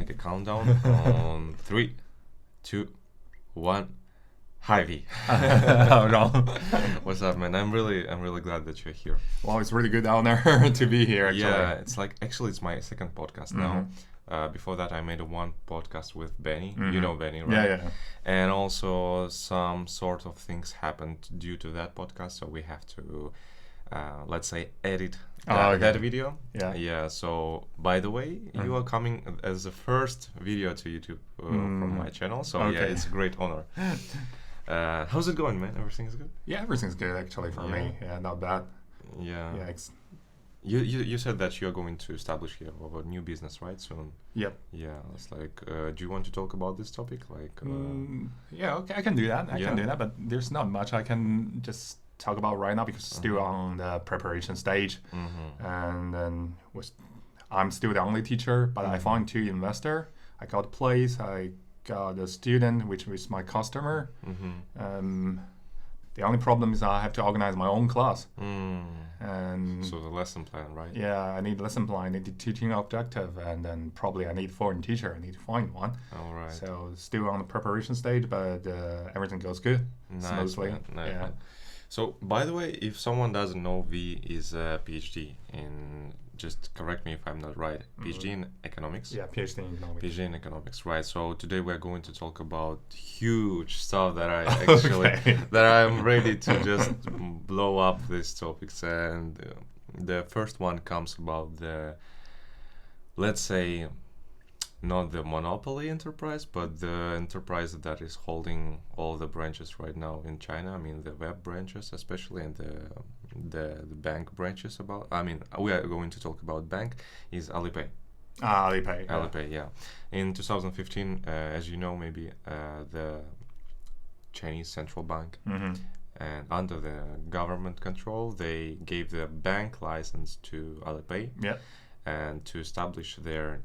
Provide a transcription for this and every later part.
make a countdown on 3, 2, 1. Hi V. What's up, man? I'm really glad that you're here. Well, it's really good honor to be here. Actually. Yeah, it's my second podcast now. Before that, I made one podcast with Benny. You know Benny, right? Yeah. And also some sort of things happened due to that podcast, so we have to, let's say, edit that video. Yeah. So, by the way, you are coming as the first video to YouTube from my channel. So yeah, it's a great honor. How's it going, man? Everything's good? Yeah, everything's good actually for me. Yeah, not bad. Yeah. Yeah. You said that you're going to establish here a new business, right? Soon. Yep. Yeah. It's like, do you want to talk about this topic? Like. Yeah. Okay, I can do that. I can do that, but there's not much I can just talk about right now because it's still on the preparation stage, and then I'm still the only teacher, but I found 2 investors. I got a place. I got a student, which is my customer. The only problem is I have to organize my own class. And so the lesson plan, right? Yeah, I need lesson plan, I need the teaching objective, and then probably I need foreign teacher. I need to find one. All right. So still on the preparation stage, but everything goes good, smoothly. Nice, man. So, by the way, if someone doesn't know, V is a PhD in, just correct me if I'm not right, PhD in economics? Yeah, PhD in economics. PhD in economics, right. So today we're going to talk about huge stuff that I actually, that I'm ready to just blow up these topics. And the first one comes about the, let's say, not the monopoly enterprise, but the enterprise that is holding all the branches right now in China. I mean, the web branches especially, and the bank branches. We are going to talk about bank, is Alipay. Alipay. Alipay, yeah. In 2015, as you know, maybe the Chinese central bank, and under the government control, they gave the bank license to Alipay, and to establish their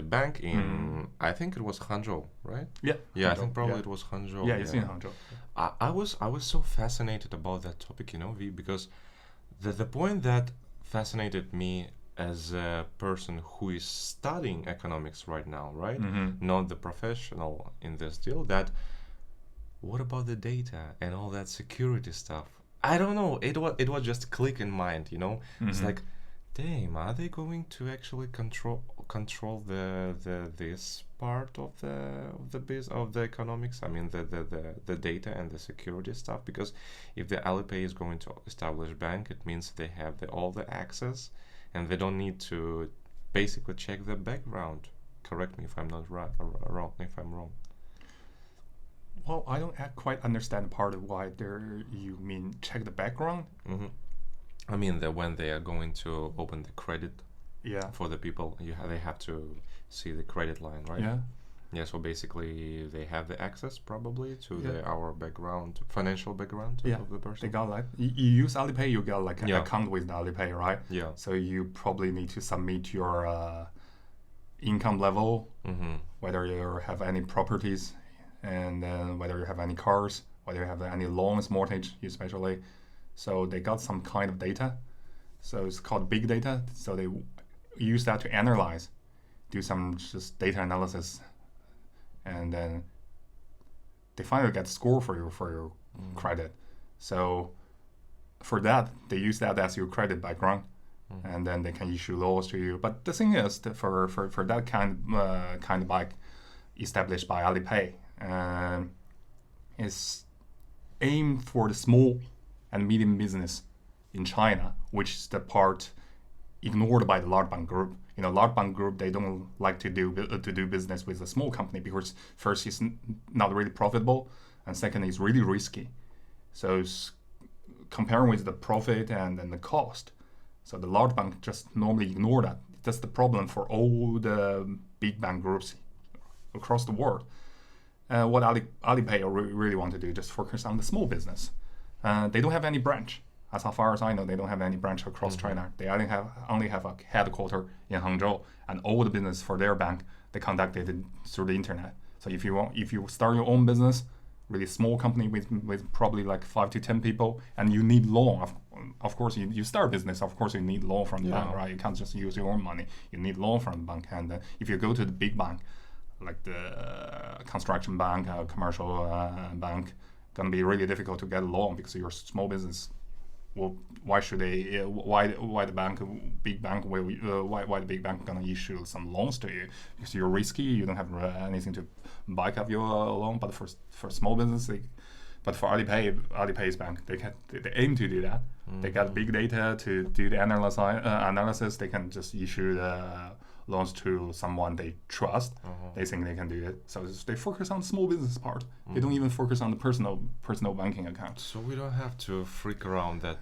bank in, I think it was Hangzhou, right? Yeah. Yeah, I think probably it was Hangzhou. Yeah, it's in Hangzhou. I was so fascinated about that topic, V, because the point that fascinated me as a person who is studying economics right now, right? Not the professional in this deal, that what about the data and all that security stuff? I don't know. It was just click in mind, It's like, damn, are they going to actually control this part of the economics? I mean, the data and the security stuff. Because if the Alipay is going to establish bank, it means they have all the access, and they don't need to basically check the background. Correct me if I'm not wrong. If I'm wrong. Well, I don't quite understand part of why you mean check the background. I mean that when they are going to open the credit, for the people, they have to see the credit line, right? Yeah. So basically, they have the access probably to our background, financial background of the person. They got you use Alipay, you got an account with Alipay, right? Yeah. So you probably need to submit your income level, whether you have any properties, and then whether you have any cars, whether you have any loans, mortgage, especially. So they got some kind of data. So it's called big data. So they use that to analyze, do some just data analysis, and then they finally get a score for your credit. So for that, they use that as your credit background, and then they can issue loans to you. But the thing is, that for that kind of bank established by Alipay, is aimed for the small and medium business in China, which is the part ignored by the large bank group. Large bank group, they don't like to do business with a small company because first, it's not really profitable, and second, it's really risky. So it's comparing with the profit and the cost. So the large bank just normally ignore that. That's the problem for all the big bank groups across the world. What Alipay really want to do, just focus on the small business. They don't have any branch. As far as I know, they don't have any branch across China. They only have a headquarter in Hangzhou, and all the business for their bank, they conduct it through the internet. So if you start your own business, really small company with probably like 5 to 10 people, and you need loan, of course, you start a business. Of course, you need loan from the bank, right? You can't just use your own money. You need loan from the bank. And if you go to the big bank, like the construction bank, commercial bank, gonna be really difficult to get a loan because you're a small business. Well, why should they? Why the big bank why the big bank gonna issue some loans to you? Because you're risky. You don't have anything to back up your loan. But for small business, but for Alipay's bank, they aim to do that. They got big data to do the analysis. They can just issue the loans to someone they trust. They think they can do it. So they focus on the small business part. They don't even focus on the personal banking account. So we don't have to freak around that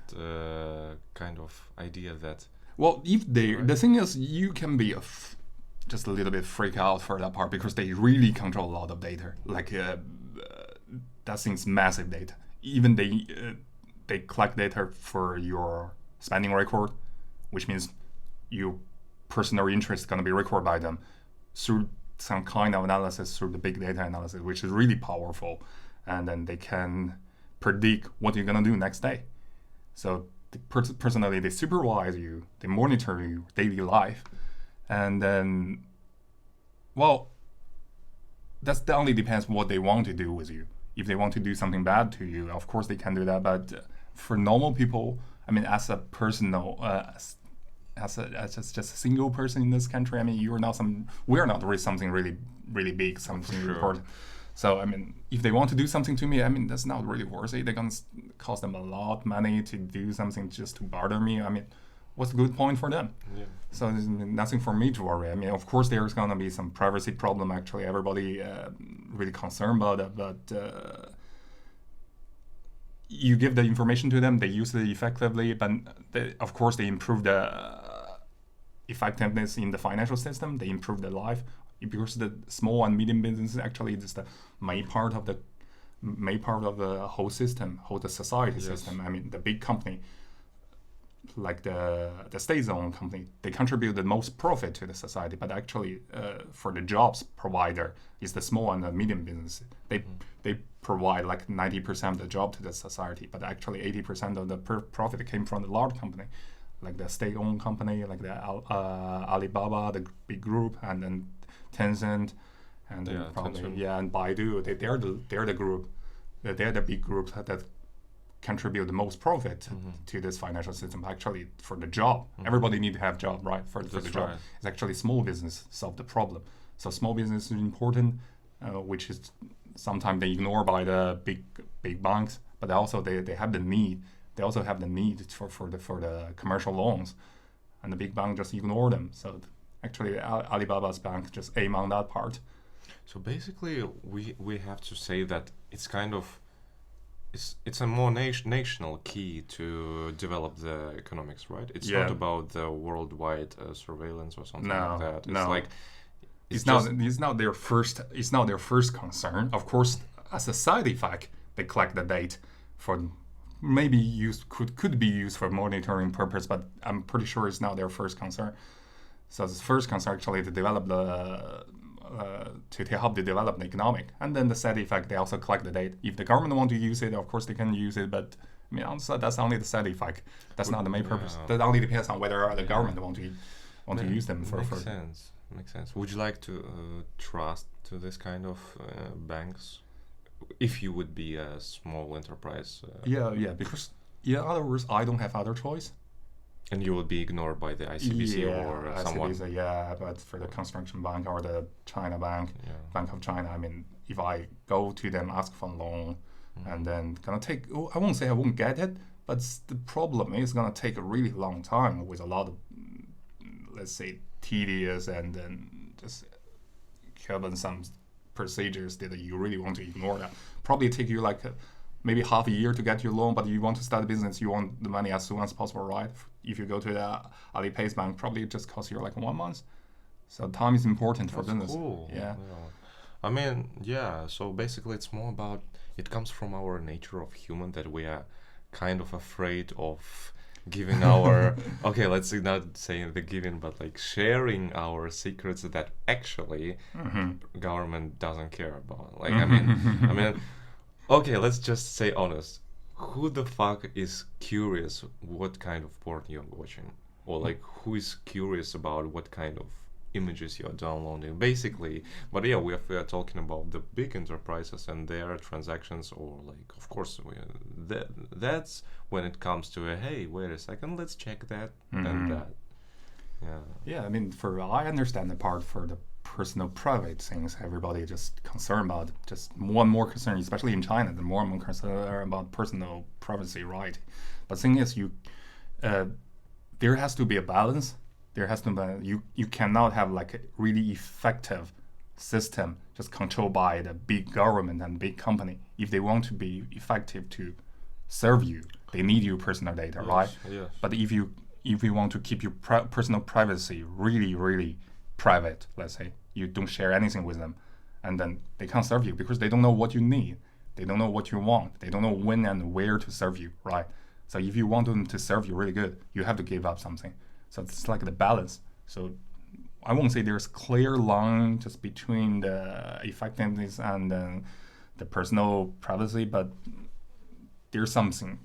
kind of idea that. Well, if they, right? The thing is, you can be just a little bit freak out for that part because they really control a lot of data. Like that thing's massive data. Even they collect data for your spending record, which means your personal interest is going to be recorded by them through some kind of analysis, through the big data analysis, which is really powerful. And then they can predict what you're going to do next day. So personally, they supervise you, they monitor your daily life. And then, well, that only depends what they want to do with you. If they want to do something bad to you, of course they can do that. But for normal people, I mean, as a personal, as just a single person in this country, I mean, we're not really something really, really big, something really important. So, I mean, if they want to do something to me, I mean, that's not really worth it. They're going to cost them a lot of money to do something just to bother me. I mean, what's the good point for them? Yeah. So there's nothing for me to worry. I mean, of course, there's going to be some privacy problem. Actually, everybody really concerned about it. But you give the information to them, they use it effectively. But of course, they improve the effectiveness in the financial system. They improve their life. Because the small and medium business is actually just the main part of the whole system, whole the society system. I mean, the big company, like the state-owned company, they contribute the most profit to the society. But actually, for the jobs provider, is the small and the medium business. They provide like 90% of the job to the society. But actually, 80% of the profit came from the large company, like the state-owned company, like the Alibaba, the big group, and then Tencent, and then and Baidu. They're the group, they're the big group that contribute the most profit to this financial system. Actually, for the job, everybody need to have job, right? For the job, it's actually small business solve the problem. So small business is important, which is sometimes they ignore by the big banks, but also they have the need. They also have the need for the commercial loans, and the big bank just ignore them. So actually, Alibaba's bank just aim on that part. So basically, we have to say that it's kind of it's a more national key to develop the economics, right? It's not about the worldwide surveillance or something like that. It's like it's not their first concern. Of course, as a side effect, they collect the data for maybe could be used for monitoring purpose, but I'm pretty sure it's not their first concern. So the first concern actually to develop to help to develop the economic, and then the side effect, they also collect the data. If the government want to use it, of course they can use it, but I mean, also that's only the side effect. That's not the main purpose. That only depends on whether the government want to use them for. Makes sense. Would you like to trust to this kind of banks if you would be a small enterprise? Because in other words, I don't have other choice. And you will be ignored by the ICBC or someone. But for the construction bank or the China bank, Bank of China, I mean, if I go to them, ask for a loan, and then gonna take, I won't say I won't get it, but the problem is gonna take a really long time with a lot of, let's say, tedious and then just having some procedures that you really want to ignore that. Probably take you like maybe half a year to get your loan, but you want to start a business, you want the money as soon as possible, right? If you go to the Alipay's bank, probably it just costs you like 1 month. So time is important for business. Cool. Yeah. I mean, so basically it's more about, it comes from our nature of human that we are kind of afraid of giving our, okay, let's not say the giving, but like sharing our secrets that actually government doesn't care about. Like, I mean, okay, let's just say honest. who the fuck is curious what kind of porn you're watching? Or like who is curious about what kind of images you're downloading? Basically, but yeah, we are talking about the big enterprises and their transactions, or like, of course, that's when it comes to hey, wait a second, let's check that and that. Yeah. Yeah, I mean, I understand the part for the personal private things. Everybody just concerned about, just more and more concerned, especially in China, the more and more concerned about personal privacy, right? But the thing is, there has to be a balance. There has to be, you cannot have like a really effective system just controlled by the big government and big company. If they want to be effective to serve you, they need your personal data, right? Yes. But if you want to keep your personal privacy really, really private, let's say, you don't share anything with them, and then they can't serve you because they don't know what you need. They don't know what you want. They don't know when and where to serve you, right? So if you want them to serve you really good, you have to give up something. So it's like the balance. So I won't say there's clear line just between the effectiveness and the personal privacy, but there's something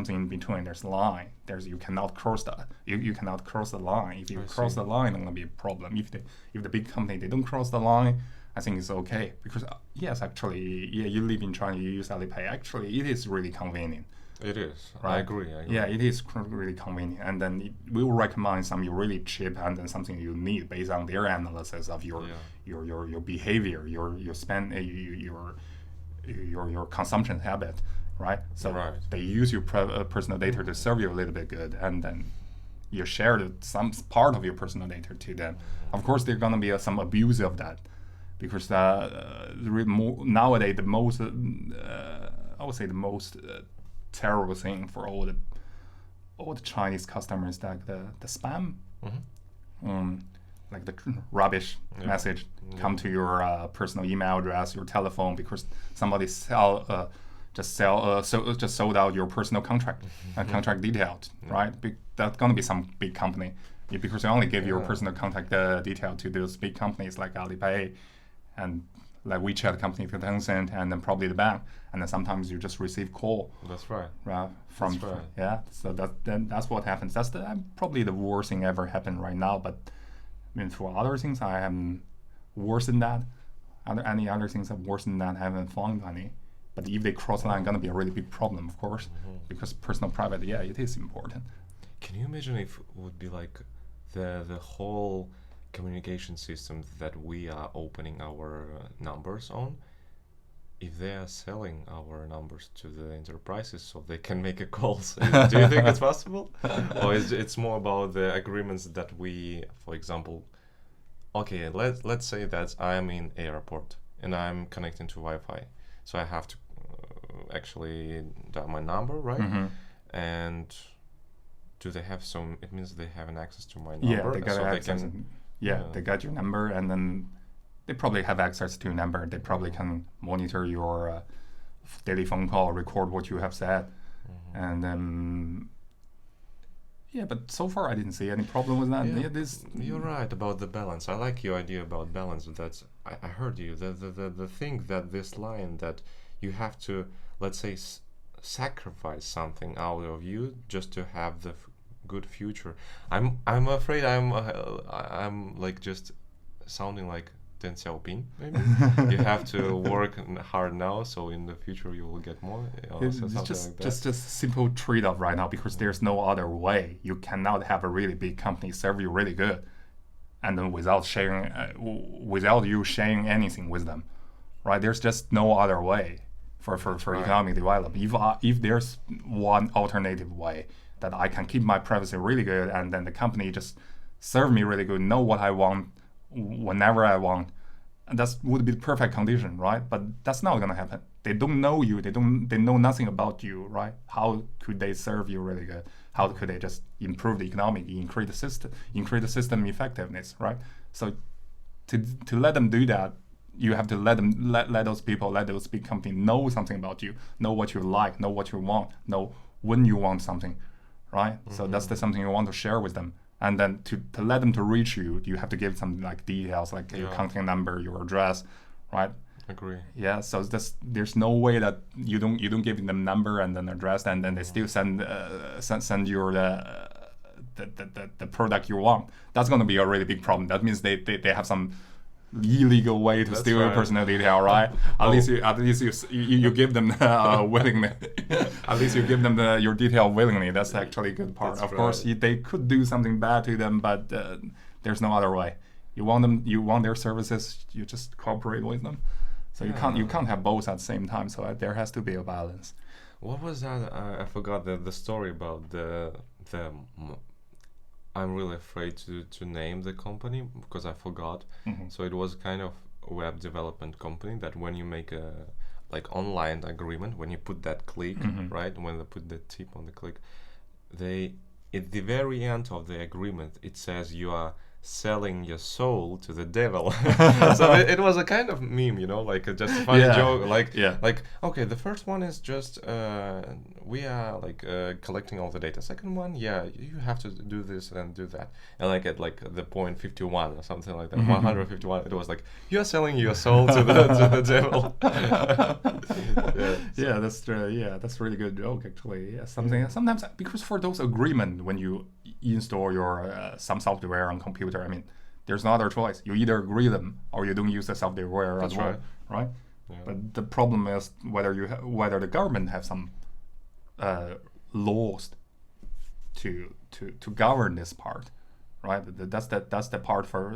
in between. There's a line. You cannot cross that. You cannot cross the line. If you cross the line, it's gonna be a problem. If the big company they don't cross the line, I think it's okay because yes, actually, yeah, you live in China, you use Alipay. Actually, it is really convenient. It is. Right? I agree. Yeah, it is really convenient, and then we will recommend something really cheap and then something you need based on their analysis of your behavior, your spend, your consumption habit, right? So they use your personal data to serve you a little bit good, and then you share some part of your personal data to them. Of course, there's gonna be some abuse of that, because nowadays the most I would say the most terrible thing for all the Chinese customers, like the spam, like the rubbish message come to your personal email address, your telephone, because somebody just sold out your personal contract contract details, right? That's gonna be some big company, because they only give your personal contact detail to those big companies like Alipay and like WeChat company for Tencent, and then probably the bank, and then sometimes you just receive call. That's right. From yeah. So that's what happens. That's probably the worst thing ever happened right now. But I mean, for other things, I am worse than that. Any other things that worse than that, I haven't found any. But if they cross the line, gonna be a really big problem, of course, because personal private, yeah, it is important. Can you imagine if it would be like the whole communication system that we are opening our numbers on, if they are selling our numbers to the enterprises so they can make a calls? Do you think it's possible? Or it's more about the agreements that we, for example, okay, let's say that I'm in airport and I'm connecting to Wi-Fi, so I have to actually dial my number, right? And do they have some? It means they have an access to my number. Yeah, they got access. They got your number, and then they probably have access to your number. They probably can monitor your daily phone call, record what you have said, and then but so far I didn't see any problem with that. You're right about the balance. I like your idea about balance. That's I heard you. The thing that this line that you have to, let's say, sacrifice something out of you just to have the good future. I'm afraid I'm like just sounding like Deng Xiaoping. Maybe you have to work hard now, so in the future you will get more. It's just a simple trade-off right now, because there's no other way. You cannot have a really big company serve you really good, and then without you sharing anything with them, right? There's just no other way for economic development. If there's one alternative way that I can keep my privacy really good, and then the company just serve me really good, know what I want whenever I want, and that would be the perfect condition, right? But that's not gonna happen. They don't know you. They know nothing about you, right? How could they serve you really good? How could they just improve the economic, increase the system effectiveness, right? So to let them do that, you have to let those people, let those big companies know something about you, know what you like, know what you want, know when you want something, right? So that's something you want to share with them. And then to let them to reach you, you have to give some like details, like your contact number, your address, right? Agree. Yeah, so there's no way that you don't give them number and then address, and then they still send you the product you want. That's going to be a really big problem. That means they have some illegal way to steal your personal detail, right? At least you give them willingly. At least you give them your detail willingly. That's actually a good part. Of course, they could do something bad to them, but there's no other way. You want their services, you just cooperate with them. So you can't have both at the same time. So there has to be a balance. What was that? I forgot the story about the. I'm really afraid to name the company because I forgot. So it was kind of a web development company that when you make a online agreement, when you put that click, right? When they put the tip on the click, at the very end of the agreement, it says you are selling your soul to the devil. So it was a kind of meme, like just a funny joke. Like okay, the first one is just we are collecting all the data. Second one, you have to do this and do that. And at the point 51 or something like that, 151, it was like you're selling your soul to the devil. That's really good joke actually. Yeah, sometimes because for those agreement when you install your some software on computer, I mean, there's no other choice. You either agree them or you don't use the software as well, right? Yeah. But the problem is whether the government have some laws to govern this part, right? That's the part for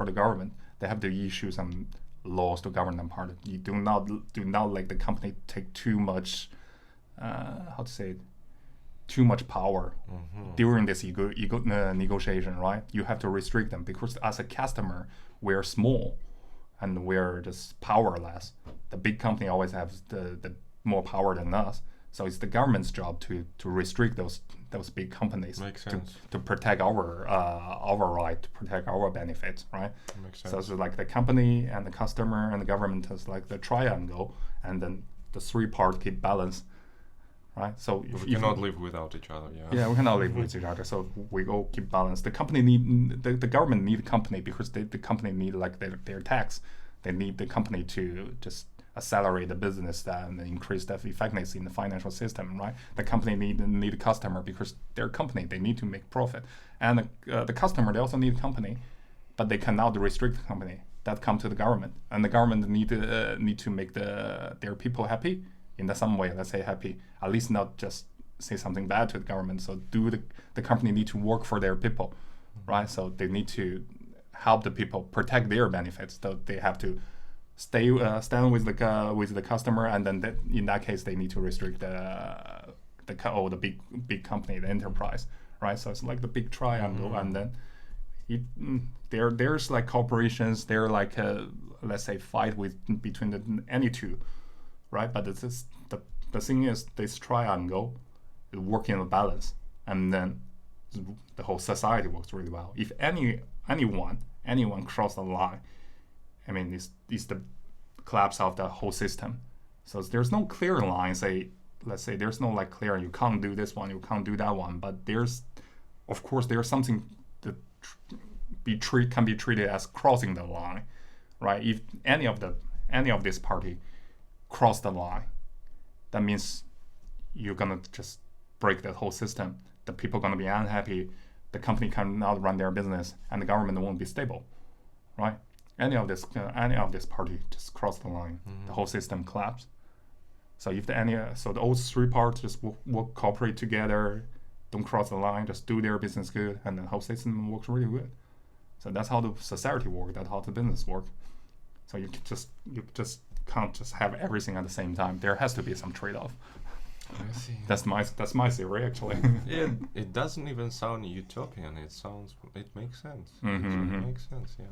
the government. They have to issue some laws to govern that part. You do not let the company take too much too much power during this negotiation, right? You have to restrict them because as a customer, we're small and we're just powerless. The big company always has the more power than us. So it's the government's job to restrict those big companies to protect our right, to protect our benefits, right? Makes sense. So it's like the company and the customer and the government is like the triangle, and then the three parts keep balance. Right, so we cannot live without each other. Yeah, we cannot live with each other. So we all keep balance. The company need the government need the company because the company need their tax. They need the company to just accelerate the business and increase the effectiveness in the financial system. Right, the company need a customer because their company they need to make profit, and the customer they also need a company, but they cannot restrict the company. That come to the government, and the government need to make their people happy. In some way, let's say happy, at least not just say something bad to the government. So the company need to work for their people, right? So they need to help the people protect their benefits. So they have to stand with the customer, and then in that case they need to restrict the big company, the enterprise, right? So it's like the big triangle, and then there's like corporations. They're like let's say fight between any two. Right, but the thing is, this triangle is working in a balance, and then the whole society works really well. If anyone cross the line, I mean, it's the collapse of the whole system. So there's no clear line. Let's say there's no clear. You can't do this one, you can't do that one. But there's something that can be treated as crossing the line, right? If any of this party cross the line, that means you're gonna just break the whole system. The people are gonna be unhappy. The company cannot run their business, and the government won't be stable, right? Any of this party just cross the line, the whole system collapse. So if those three parts just work cooperate together, don't cross the line, just do their business good, and the whole system works really good. So that's how the society works. That's how the business works. So you just can't just have everything at the same time. There has to be some trade-off. I see. That's my theory actually. Yeah, it doesn't even sound utopian. It makes sense. It makes sense. Yeah.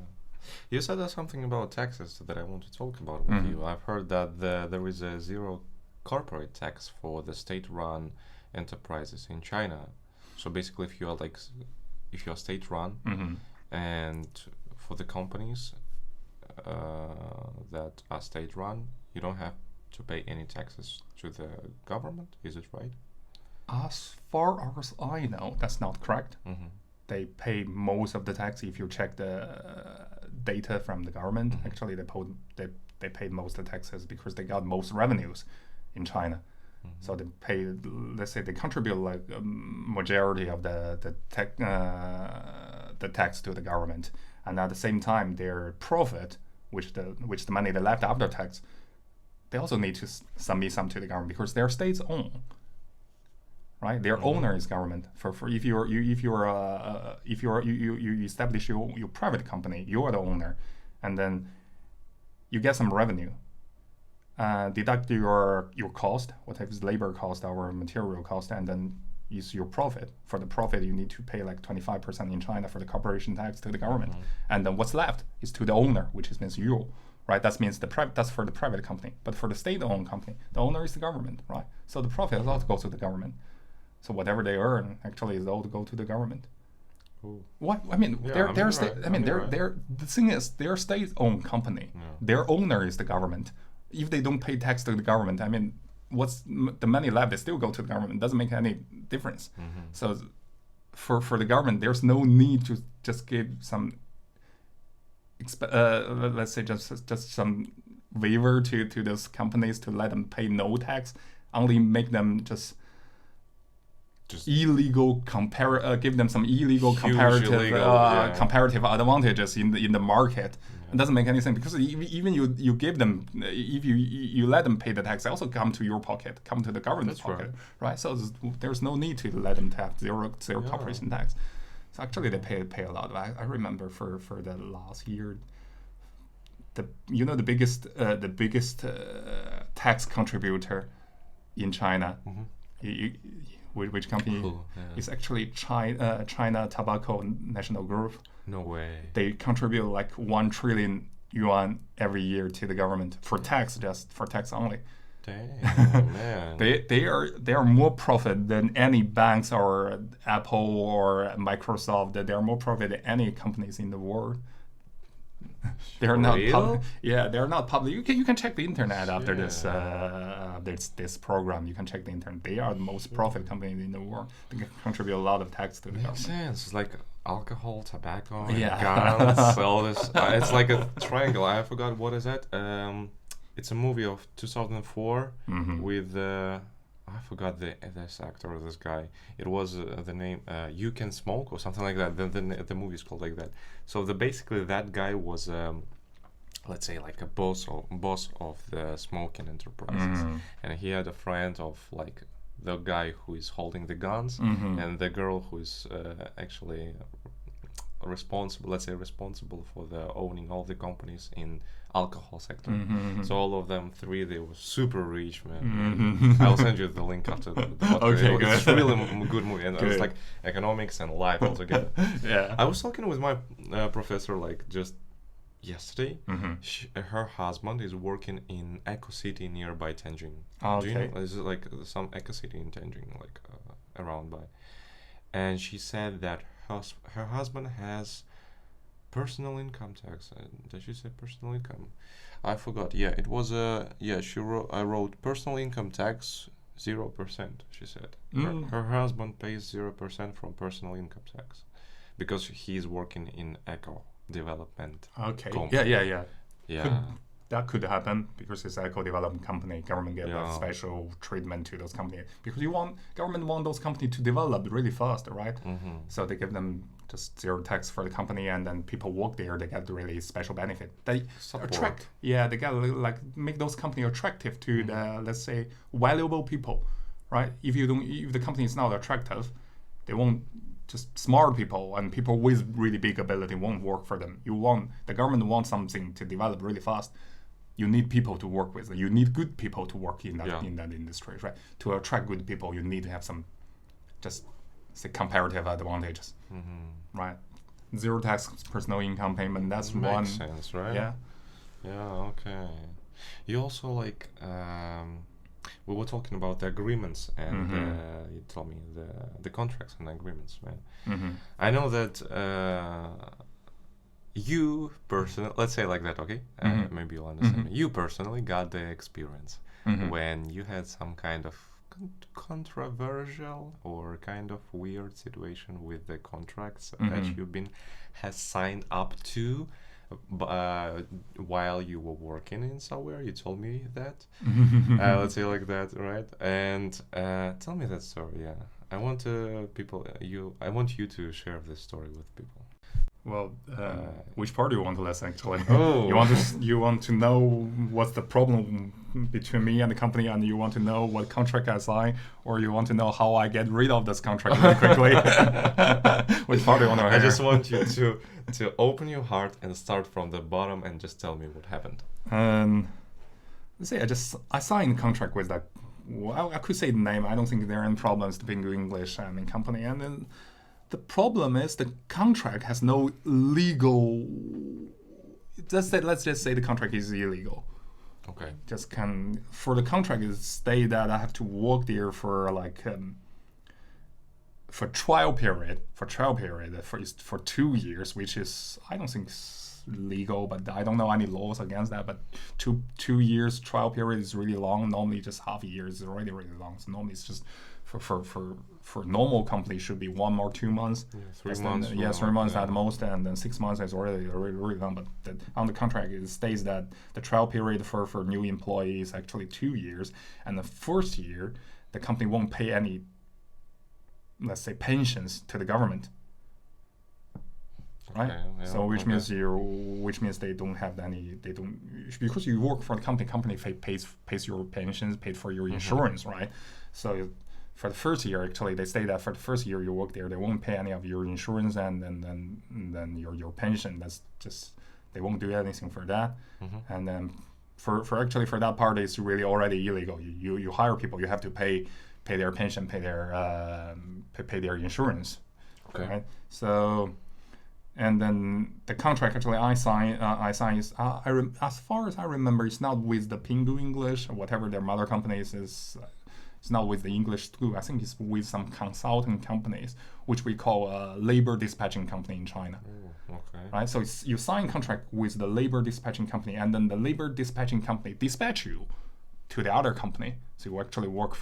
You said something about taxes that I want to talk about with you. I've heard that there is a zero corporate tax for the state-run enterprises in China. So basically, if you're state-run, and for the companies that are state-run, you don't have to pay any taxes to the government. Is it right? As far as I know, that's not correct. They pay most of the tax. If you check the data from the government, actually they they paid most of the taxes because they got most revenues in China. So they pay, let's say they contribute like a majority of the tax to the government, and at the same time their profit, which the money they left after tax, they also need to submit some to the government because they're states owned, right? Their owner is government. For if you establish your private company, you are the owner, and then you get some revenue. Deduct your cost, whatever is labor cost or material cost, and then use your profit. For the profit, you need to pay like 25% in China for the corporation tax to the government, and then what's left is to the owner, which means you, right? That means that's for the private company, but for the state-owned company, the owner is the government, right? So the profit also goes to the government. So whatever they earn actually is all to go to the government. Ooh. What I mean, Yeah, they're right. the thing is they're state-owned company. Yeah. Their owner is the government. If they don't pay tax to the government, I mean, what's the money left? They still go to the government. It doesn't make any difference. So for the government, there's no need to just give some, let's say just some waiver to those companies to let them pay no tax. Only make them just illegal give them some illegal comparative advantages in the market. It doesn't make any sense because even you give them, if you let them pay the tax, they also come to your pocket, come to the government's pocket, right? So there's no need to let them have zero corporation tax. So actually they pay a lot. I remember for the last year, the biggest tax contributor in China. Which company is actually China Tobacco National Group. No way. They contribute like 1 trillion yuan every year to the government for tax, just for tax only. Damn, man. They are more profit than any banks or Apple or Microsoft. They are more profit than any companies in the world. They're not public. Yeah, they're not public. You can check the internet after this program. You can check the internet. They are the most profit company in the world. They can contribute a lot of tax to the government. Makes sense. It's like alcohol, tobacco, and guns. All this. It's like a triangle. I forgot what is that. It's a movie of 2004 with I forgot this actor or this guy. It was the name You Can Smoke or something like that. The movie is called like that. So basically that guy was let's say like a boss of the smoking enterprises, and he had a friend of like the guy who is holding the guns and the girl who is actually responsible for the owning all the companies in alcohol sector. So all of them three, they were super rich, man. I'll send you the link after the podcast. Okay, good. It's really good movie, and it's like economics and life all together. Yeah. I was talking with my professor like just yesterday. Her husband is working in Eco City nearby Tianjin. Do you know? Is it like some Eco City in Tianjin, like around by? And she said that her husband has personal income tax. Did she say personal income? I forgot. Yeah, it was I wrote personal income tax 0%. She said her husband pays 0% from personal income tax because he's working in eco development. Okay. Company. Yeah. That could happen because it's eco development company. Government get a special treatment to those companies because government want those companies to develop really fast, right? So they give them just zero tax for the company, and then people work there. They get really special benefit. They attract. Yeah, they get like make those companies attractive to the, let's say, valuable people, right? If the company is not attractive, they won't. Just smart people and people with really big ability won't work for them. The government wants something to develop really fast. You need people to work with. You need good people to work in that industry, right? To attract good people, you need to have some, just say, comparative advantages, right? Zero tax personal income payment. That's one. Makes sense, right? Yeah. Yeah. Okay. You also like. We were talking about the agreements, and you told me the contracts and agreements, right? I know that you personally, let's say like that, okay? Maybe you'll understand me. You personally got the experience when you had some kind of controversial or kind of weird situation with the contracts that you've has signed up to while you were working in somewhere. You told me that. Let's say like that, right? And tell me that story. Yeah, I want I want you to share this story with people. Well, which part do you want to listen? Actually, Oh. you want to know what's the problem between me and the company, and you want to know what contract I sign, or you want to know how I get rid of this contract very quickly? Which part do you want to hear? I just want you to open your heart and start from the bottom and just tell me what happened. Let's say I signed a contract with that. Well, I could say the name. I don't think there are any problems to being English company, and then. The problem is the contract has no legal. Let's just say the contract is illegal. Okay. For the contract is state that I have to work there for for trial period for 2 years, which is I don't think is legal, but I don't know any laws against that. But two years trial period is really long. Normally just half a year is already really long. So normally it's just. For normal companies should be 1 or 2 months. Yeah, 3 months. 3 months at most, and then 6 months is already long. But on the contract it states that the trial period for new employees is actually 2 years, and the first year the company won't pay any, let's say, pensions to the government. Right. Okay, yeah, so which means they don't have any. They don't, because you work for the company. Company pays your pensions, paid for your insurance, right? So. For the first year, actually, they say that for the first year you work there, they won't pay any of your insurance and then your pension. That's just they won't do anything for that. And then for that part, it's really already illegal. You hire people, you have to pay their pension, pay their insurance. Okay. Right? So, and then the contract actually I sign is as far as I remember, it's not with the Pingu English or whatever their mother companies is. It's not with the English school. I think it's with some consulting companies, which we call a labor dispatching company in China. Ooh, okay. Right. So you sign a contract with the labor dispatching company, and then the labor dispatching company dispatch you to the other company. So you actually work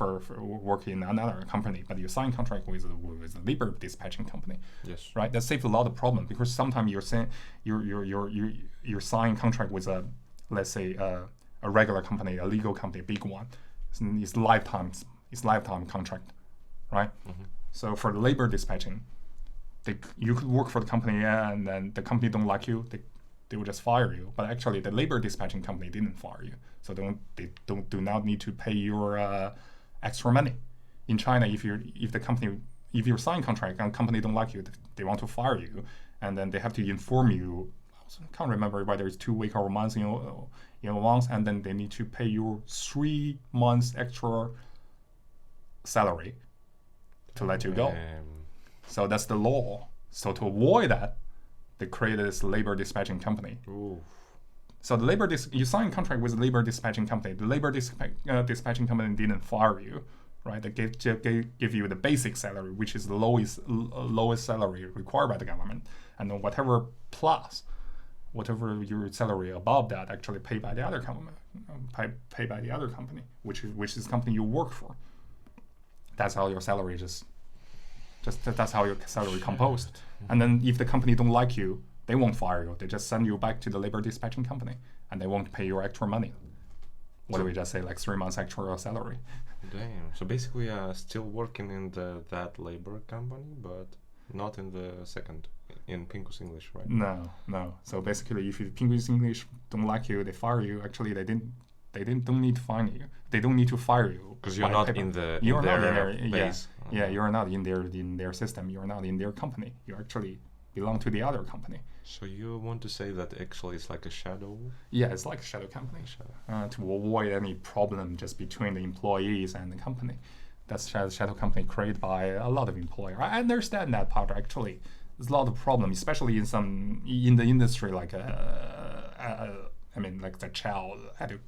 in another company, but you sign contract with the labor dispatching company. Yes. Right. That saves a lot of problem because sometimes you're signing contract with a, let's say, a regular company, a legal company, a big one. It's lifetime contract, right? So for the labor dispatching, you could work for the company and then the company don't like you, they will just fire you. But actually, the labor dispatching company didn't fire you, so they do not need to pay your extra money. In China, if you sign contract and company don't like you, they want to fire you, and then they have to inform you. I can't remember whether it's 2 weeks or months once, and then they need to pay you 3 months extra salary to let you go. So that's the law. So to avoid that, they created this labor dispatching company. Ooh. So you sign a contract with the labor dispatching company. The labor dispatching company didn't fire you, right? They give you the basic salary, which is the lowest salary required by the government, and then whatever your salary above that actually paid by the other company, which is the company you work for. That's how your salary that's how your salary composed. And then if the company don't like you, they won't fire you. They just send you back to the labor dispatching company, and they won't pay your extra money. What do we just say, like 3 months extra salary? Damn. So basically, still working in that labor company, but not in the second. In Pingu's English, right? No. So basically, if Pingu's English don't like you, they fire you. Actually, they don't need to fire you. They don't need to fire you because you're not in their base. Yeah, you're not in their system. You're not in their company. You actually belong to the other company. So you want to say that actually it's like a shadow? Yeah, it's like a shadow company. To avoid any problem just between the employees and the company. That's shadow company created by a lot of employers. I understand that part actually. There's a lot of problems, especially in the industry like like the child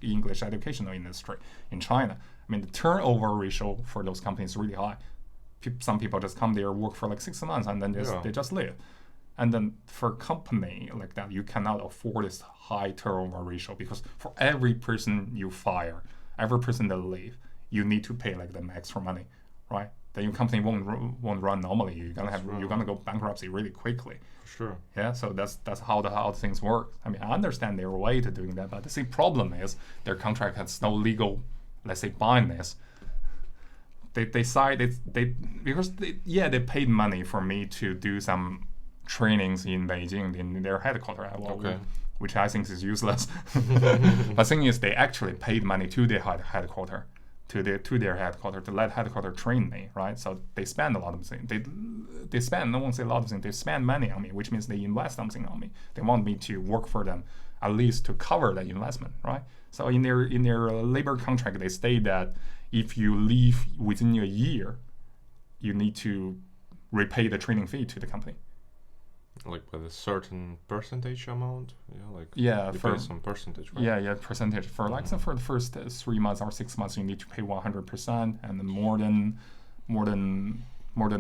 English educational industry in China. I mean, the turnover ratio for those companies is really high. Some people just come there, work for like 6 months, and then they just leave. And then for a company like that, you cannot afford this high turnover ratio because for every person you fire, every person that leave, you need to pay like them extra money, right? then your company won't run normally. You're gonna go bankruptcy really quickly. Sure. Yeah, so that's how things work. I mean, I understand their way to doing that, but the same problem is their contract has no legal, let's say, bindness. They because they paid money for me to do some trainings in Beijing in their headquarters, which I think is useless. But the thing is, they actually paid money to their headquarters. To their headquarters to let headquarters train me, right? So they spend a lot of things. They spend, no one say a lot of things. They spend money on me, which means they invest something on me. They want me to work for them, at least to cover that investment, right? So in their labor contract, they state that if you leave within a year, you need to repay the training fee to the company. Like with a certain percentage amount, you pay some percentage, right? Yeah, percentage for for the first 3 months or 6 months, you need to pay 100%, and then more than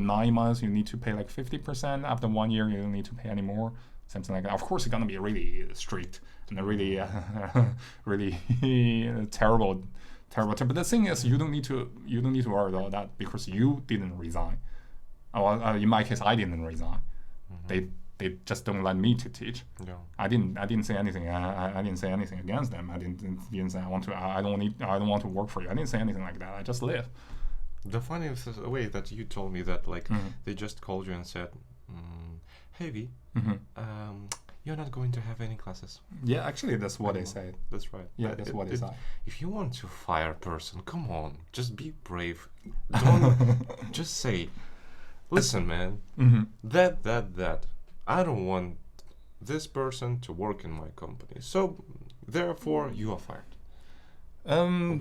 9 months, you need to pay like 50%. After 1 year, you don't need to pay any more, something like that. Of course, it's gonna be really strict and really, really terrible. But the thing is, you don't need to worry about that because you didn't resign. In my case, I didn't resign. They just don't let me to teach. Yeah. I didn't say anything. I didn't say anything against them. I didn't say I don't want to work for you. I didn't say anything like that. I just left. The funniest way that you told me that they just called you and said, "Hey V, you're not going to have any classes." Yeah, actually that's what they said. That's right. Yeah, that's what they said. If you want to fire a person, come on, just be brave. Don't just say, "Listen, man, that. I don't want this person to work in my company. So, therefore, you are fired."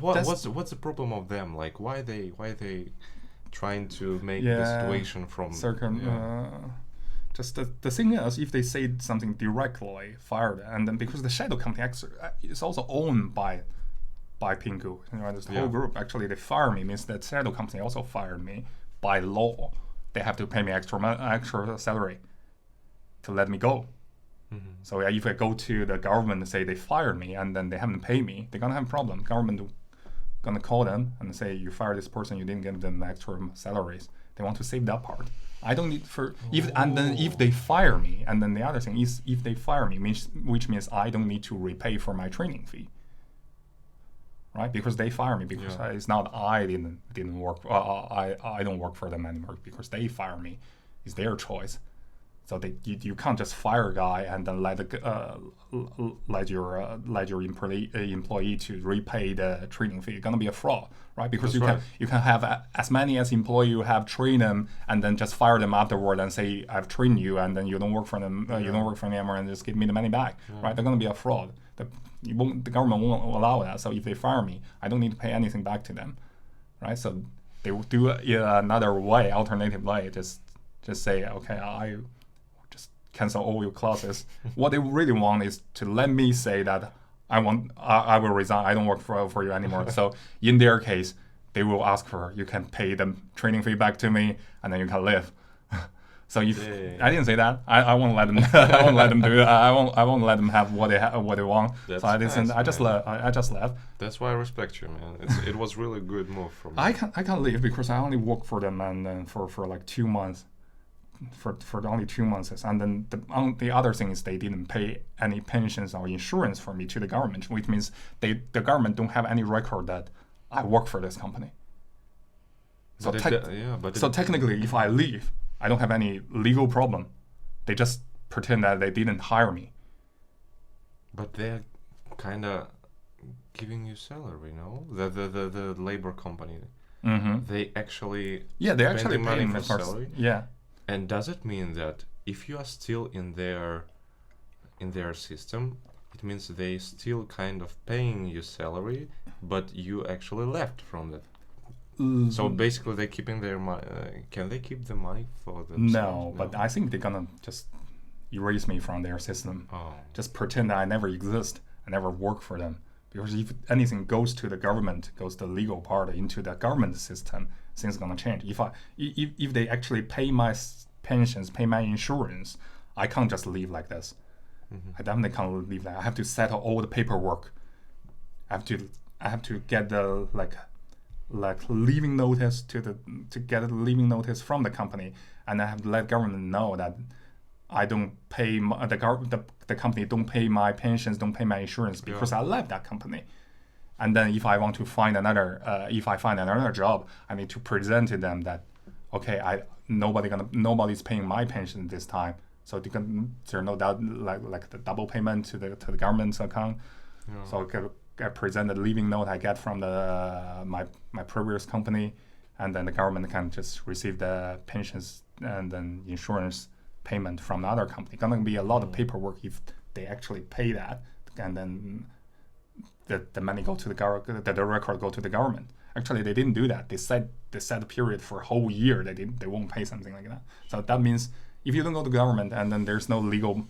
What's the problem of them? Like, why they trying to make the situation from certain? Just the thing is, if they say something directly, fired, and then because the shadow company is also owned by Pinggu, this whole group. Actually, they fire me means that shadow company also fired me by law. They have to pay me extra salary to let me go. So if I go to the government and say they fired me and then they haven't paid me, they're gonna have a problem. Government gonna call them and say you fired this person, you didn't give them extra salaries. They want to save that part. I don't need if they fire me, and then the other thing is if they fire me, which means I don't need to repay for my training fee. Right, because they fire me because it's not I didn't work. I don't work for them anymore because they fire me. It's their choice. So you can't just fire a guy and then let your employee to repay the training fee. It's gonna be a fraud, right? Because you can have as many as employee you have, train them, and then just fire them afterward and say I've trained you, and then you don't work for them. You don't work for them anymore, and just give me the money back, right? They're gonna be a fraud. The government won't allow that. So if they fire me, I don't need to pay anything back to them, right? So they will do it in another way, alternative way. Just say, okay, I just cancel all your classes. What they really want is to let me say that I will resign. I don't work for you anymore. So in their case, they will ask for you can pay them training fee back to me, and then you can leave. So if I didn't say that, I won't let them. I won't let them do it. I won't let them have what they want. That's so I didn't. Nice, I just left. That's why I respect you, man. It was really a good move from you. I can't leave because I only work for them and then for like 2 months. For only 2 months, and then the other thing is they didn't pay any pensions or insurance for me to the government, which means the government don't have any record that I work for this company. So technically, if I leave, I don't have any legal problem. They just pretend that they didn't hire me. But they're kind of giving you salary, no? The labor company. They actually they're actually money paying for me salary. Yeah. And does it mean that if you are still in their system, it means they still kind of paying you salary, but you actually left from that? So basically, they're keeping their money. Can they keep the money for themselves? No, but I think they're gonna just erase me from their system. Just pretend that I never exist. I never work for them. Because if anything goes to the government, goes the legal part into the government system, things gonna change. If they actually pay my pensions, pay my insurance, I can't just leave like this. I definitely can't leave that. I have to settle all the paperwork. I have to get the like leaving notice to get a leaving notice from the company, and I have to let government know that I don't pay the company don't pay my pensions, don't pay my insurance because I left that company. And then if I want to find another job, I need to present to them that, okay, nobody's paying my pension this time, so there's no doubt like the double payment to the government's account. Yeah. So I present the leaving note I get from my previous company, and then the government can just receive the pensions and then insurance payment from the other company. Gonna be a lot of paperwork if they actually pay that, and then the money go to the record go to the government. Actually, they didn't do that. They set a period for a whole year. They won't pay something like that. So that means if you don't go to government and then there's no legal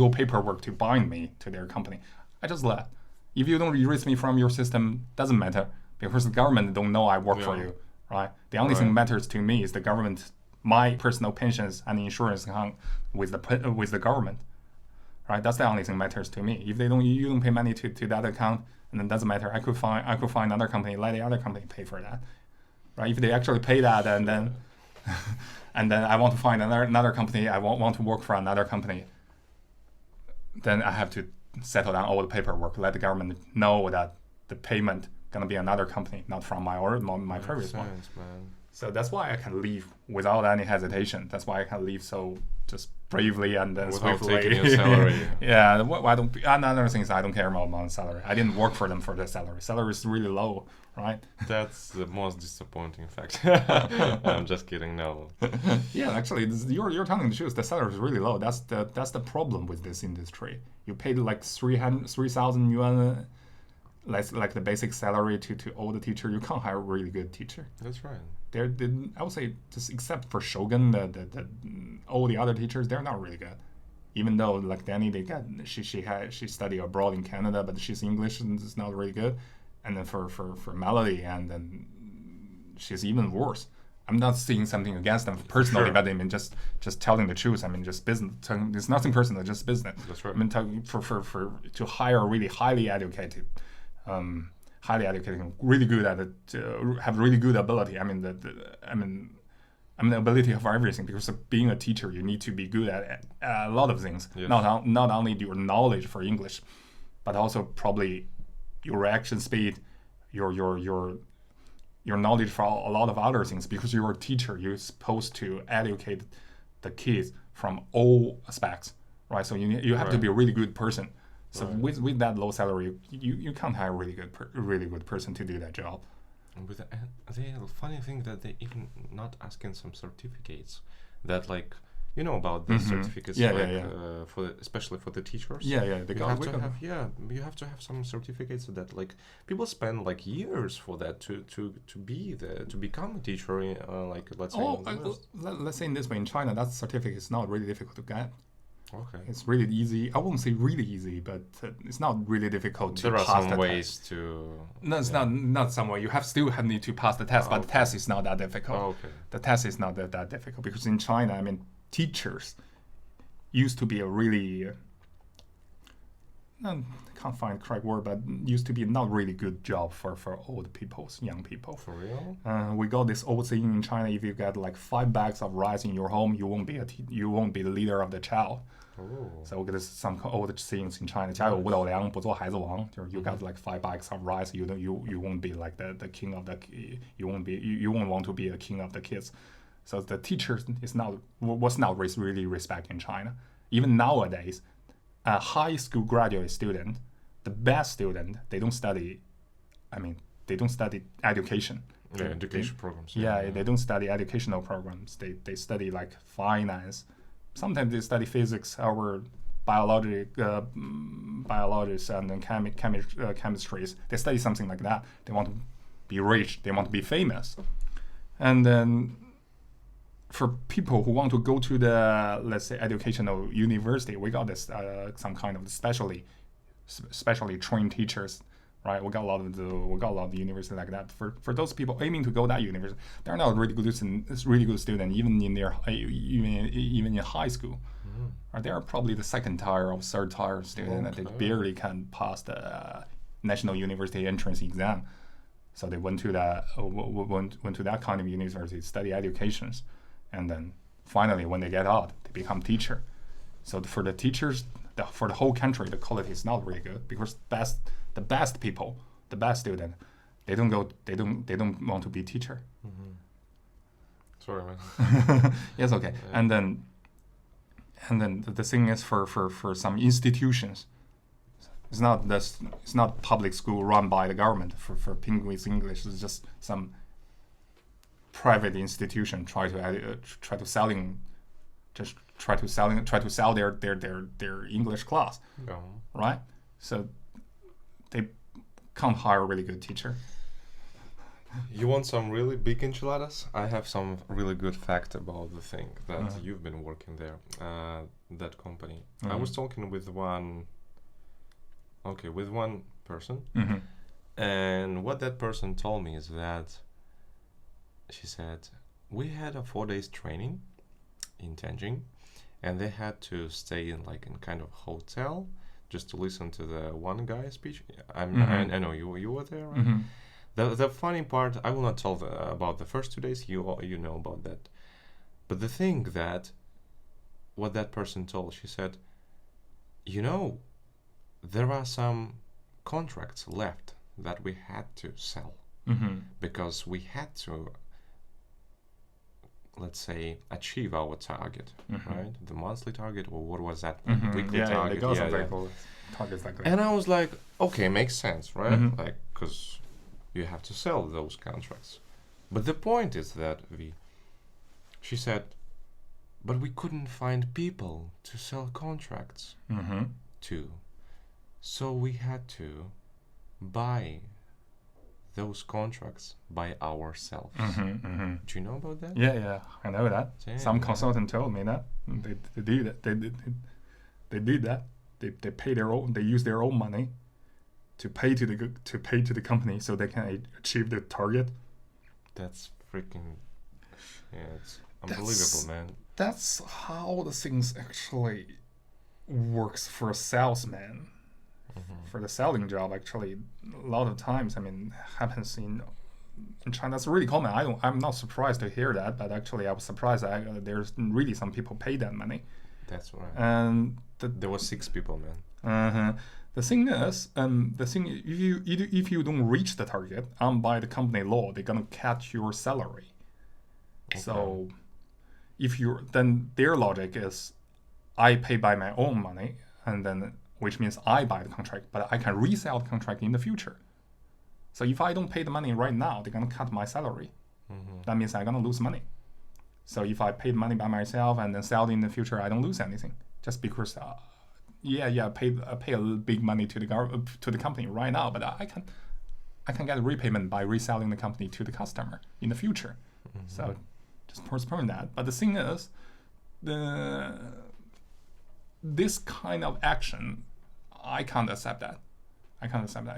paperwork to bind me to their company, I just left. If you don't erase me from your system, doesn't matter because the government don't know I work for you, right? The only thing matters to me is the government, my personal pensions and insurance account with the government, right? That's the only thing matters to me. If you don't pay money to that account, and then doesn't matter. I could find another company, let the other company pay for that, right? If they actually pay that, and then and then I want to find another company, I want to work for another company, then I have to settle down all the paperwork, let the government know that the payment gonna be another company, not from my previous one. Man. So that's why I can leave without any hesitation. That's why I can leave so just bravely and then without swiftly. taking your salary. Yeah, I don't. Another thing is I don't care about salary. I didn't work for them for the salary. Salary is really low, right? That's the most disappointing fact. I'm just kidding. No. Yeah, actually, you're telling the truth. The salary is really low. That's the problem with this industry. You paid like 3,000 yuan. Like the basic salary to all the teacher, you can't hire a really good teacher. That's right. I would say just except for Shogun, all the other teachers, they're not really good. Even though like Danny, she studied abroad in Canada, but she's English and it's not really good. And then for Melody, and then she's even worse. I'm not saying something against them personally, but I mean just telling the truth. I mean just business. It's nothing personal, just business. That's right. I mean for to hire a really highly educated, really good at it, have really good ability. I mean the ability of everything, because being a teacher, you need to be good at a lot of things. Yes. Not only your knowledge for English, but also probably your reaction speed, your knowledge for a lot of other things. Because you're a teacher, you're supposed to educate the kids from all aspects, right? So you have to be a really good person. So with that low salary, you can't hire a really good person to do that job. And with the funny thing that they even not asking some certificates that like about the certificates for especially for the teachers. You have to have some certificates that like people spend like years for that to become a teacher. Like let's say. Let's say in this way, in China, that certificate is not really difficult to get. Okay. It's really easy. I won't say really easy, but it's not really difficult to pass the test. There are some ways to... No, it's not some way. You still need to pass the test, but the test is not that difficult. Okay. The test is not that difficult, because in China, I mean, teachers used to be a really... I can't find the correct word, but used to be not really good job for old people, young people. For real? We got this old saying in China: if you get like 5 bags of rice in your home, you won't be the leader of the child. Oh. So there's some old sayings in China: 家有五斗粮，不做孩子王. You got like 5 bags of rice, you won't be like the king of the, you won't want to be a king of the kids. So the teacher was not really respected in China. Even nowadays, a high school graduate student, the best student, they don't study education. Education programs. They don't study educational programs. They study like finance. Sometimes they study physics or biology and then chemistries. They study something like that. They want to be rich. They want to be famous. And then for people who want to go to the, let's say, educational university, we got this some kind of specially trained teachers, right? We got a lot of the university like that. For those people aiming to go that university, they're not really good student even in high school. Mm-hmm. Right? They are probably the 2nd tier or 3rd tier student, and they barely can pass the national university entrance exam. So they went to that kind of university, study educations, and then finally when they get out, they become teacher. So for the teachers, for the whole country, the quality is not really good because the best people, the best student, they don't want to be teacher. Mm-hmm. Sorry, man. Yes, okay. Yeah. And then the thing is for some institutions, it's not public school run by the government for Penguins English. It's just some private institution try to sell their English class, right? So they can't hire a really good teacher. You want some really big enchiladas? I have some really good fact about the thing that you've been working there, that company. I was talking with one person, and what that person told me is that she said we had a 4 days training in Tianjin, and they had to stay in kind of hotel just to listen to the one guy speech. I know you were there, right? Mm-hmm. The funny part, I will not tell about the first 2 days. You know about that. But the thing that what that person told, she said, there are some contracts left that we had to sell because we had to, let's say, achieve our target, right? The monthly target, or what was that? Weekly target. Targets like that. And I was like, okay, makes sense, right? Because you have to sell those contracts. But the point is that she said, but we couldn't find people to sell contracts to. So we had to buy those contracts by ourselves. Do you know about that? Yeah, I know that. Damn. Some consultant told me that. They do that. They did that. They pay they use their own money to pay to the company so they can achieve the target. That's freaking, it's unbelievable, man. That's how the things actually works for a salesman. For the selling job, actually, a lot of times, happens in China. That's really common. I'm not surprised to hear that, but actually, I was surprised that there's really some people pay that money. That's right. And there were 6 people, man. The thing is, if you don't reach the target, by the company law, they're gonna cut your salary. Okay. So, then their logic is, I pay by my own money, and then which means I buy the contract, but I can resell the contract in the future. So if I don't pay the money right now, they're gonna cut my salary. That means I'm gonna lose money. So if I pay the money by myself and then sell it in the future, I don't lose anything, just because. I pay a big money to the company right now, but I can get a repayment by reselling the company to the customer in the future. So just postpone that. But the thing is, this kind of action, I can't accept that.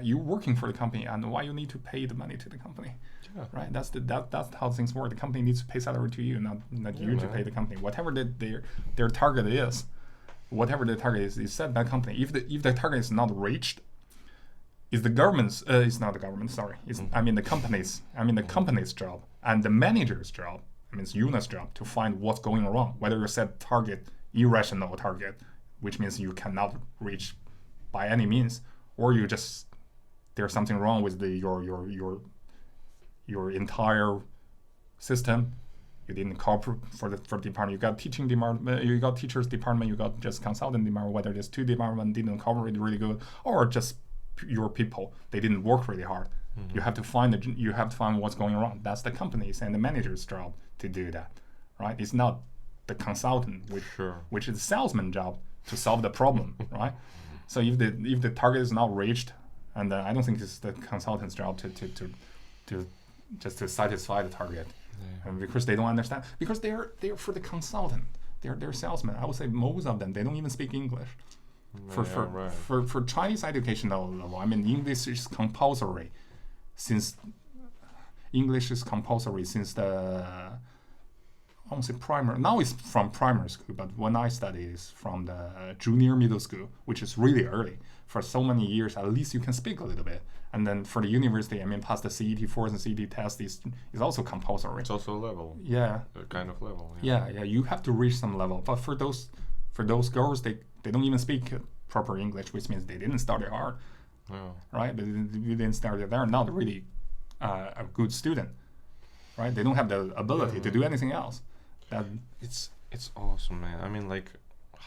You're working for the company, and why you need to pay the money to the company? Yeah. Right? That's how things work. The company needs to pay salary to you, not you to pay the company. Whatever their target is. Whatever the target is set by the company. If the target is not reached, it's the government's. It's not the government. Sorry. It's the company's. The company's job and the manager's job. It's Yuna's job to find what's going wrong. Whether you set target irrational target, which means you cannot reach by any means, or you just there's something wrong with your entire system. You didn't cooperate for the department. You got teaching department. You got teachers department. You got just consultant department. Whether there's 2 departments didn't cooperate really good, or just your people they didn't work really hard. You have to find what's going wrong. That's the company's and the manager's job to do that, right? It's not the consultant, which is the salesman job to solve the problem, right? So if the target is not reached, and I don't think it's the consultant's job to just to satisfy the target. And because they don't understand, because they're for the consultant, they're salesmen. I would say most of them they don't even speak English. For Chinese education level, English is compulsory since the won't say primary. Now it's from primary school, but when I studied, it's from the junior middle school, which is really early. For so many years, at least you can speak a little bit. And then for the university, I mean, pass the CET 4 and CET test is also compulsory. It's also a level. Yeah. A kind of level. Yeah, you have to reach some level. But for those girls, they don't even speak proper English, which means they didn't study hard, right? They didn't study. They're not really a good student, right? They don't have the ability to do anything else. It's awesome, man. I mean, like,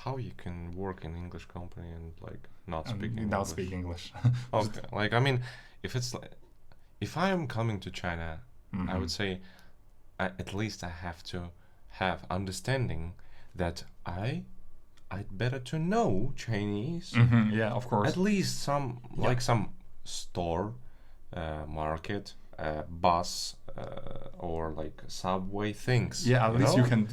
how you can work in English company and like not speak English. Not speak English. Okay, like I mean, if I am coming to China, I would say at least I have to have understanding that I'd better to know Chinese. Yeah, of course. At least some like some store, market, bus, or like subway things. Yeah, at least you can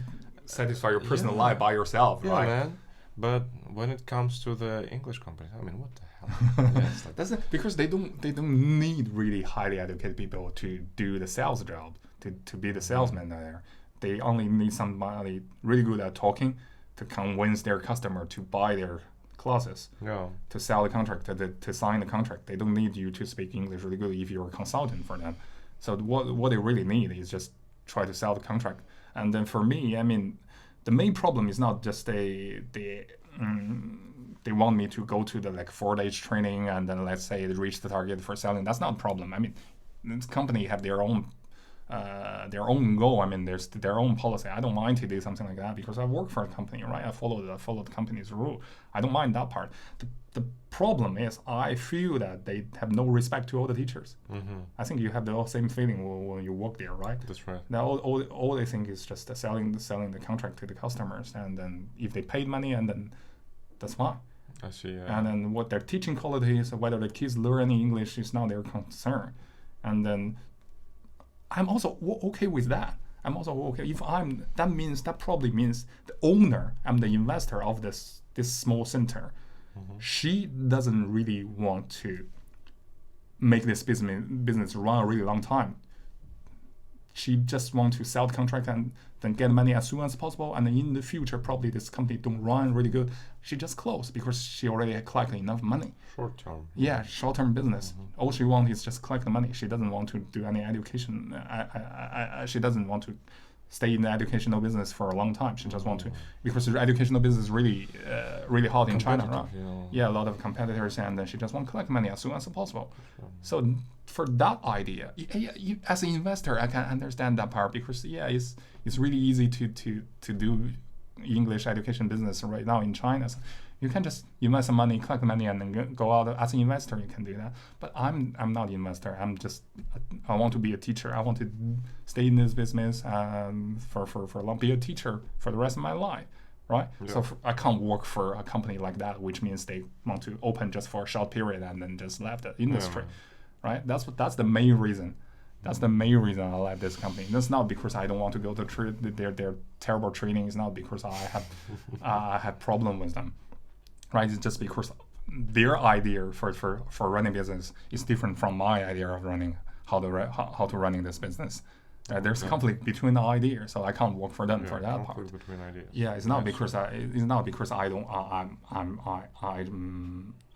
satisfy your personal life by yourself, right? Man. But when it comes to the English companies, I mean, what the hell? Yeah, it's like, that's it, because they don't need really highly educated people to do the sales job, to be the salesman there. They only need somebody really good at talking to convince their customer to buy their classes, to sell the contract, to sign the contract. They don't need you to speak English really good if you're a consultant for them. So what they really need is just try to sell the contract. And then for me, I mean, the main problem is not just they want me to go to the like 4 days training and then let's say reach the target for selling. That's not a problem. I mean, this company have their own goal. I mean, there's their own policy. I don't mind to do something like that because I work for a company, right? I follow the company's rule. I don't mind that part. The problem is I feel that they have no respect to all the teachers. I think you have the same feeling when you work there, right? That's right. Now all they think is just selling the contract to the customers, and then if they paid money, and then that's fine. I see. And then what their teaching quality is, whether the kids learn English is not their concern. And then I'm also okay with that. I'm also okay if that probably means the owner, I'm the investor of this small center. She doesn't really want to make this business run a really long time. She just wants to sell the contract and then get money as soon as possible. And then in the future, probably this company don't run really good. She just closed because she already collected enough money. Short term. Yeah, short-term business. All she wants is just collect the money. She doesn't want to do any education. She doesn't want to stay in the educational business for a long time. She just wants to, because the educational business is really hot in China, right? Yeah, a lot of competitors, and then she just want to collect money as soon as possible. So for that idea, as an investor, I can understand that part because it's really easy to do English education business right now in China. So you can just invest some money, collect money, and then go out. As an investor, you can do that. But I'm not an investor. I want to be a teacher. I want to stay in this business for long, be a teacher for the rest of my life, right? Yeah. So I can't work for a company like that, which means they want to open just for a short period and then just left the industry, right? That's the main reason. That's the main reason I like this company. That's not because I don't want to go to their terrible training. It's not because I have problem with them, right? It's just because their idea for running business is different from my idea of running how to running this business. There's conflict between the ideas, so I can't work for them for that part. Between ideas. Yeah, it's not because I'm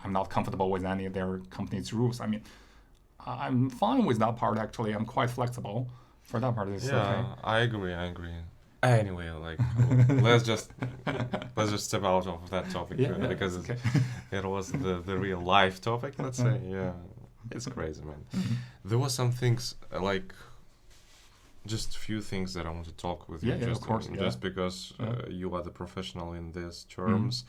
not comfortable with any of their company's rules. I mean, I'm fine with that part. Actually, I'm quite flexible for that part. Okay. I agree. Anyway, like let's just step out of that topic because it was the real life topic. Let's say, it's crazy, man. There was some things like just a few things that I want to talk with you. Just, of course, just because you are the professional in these terms.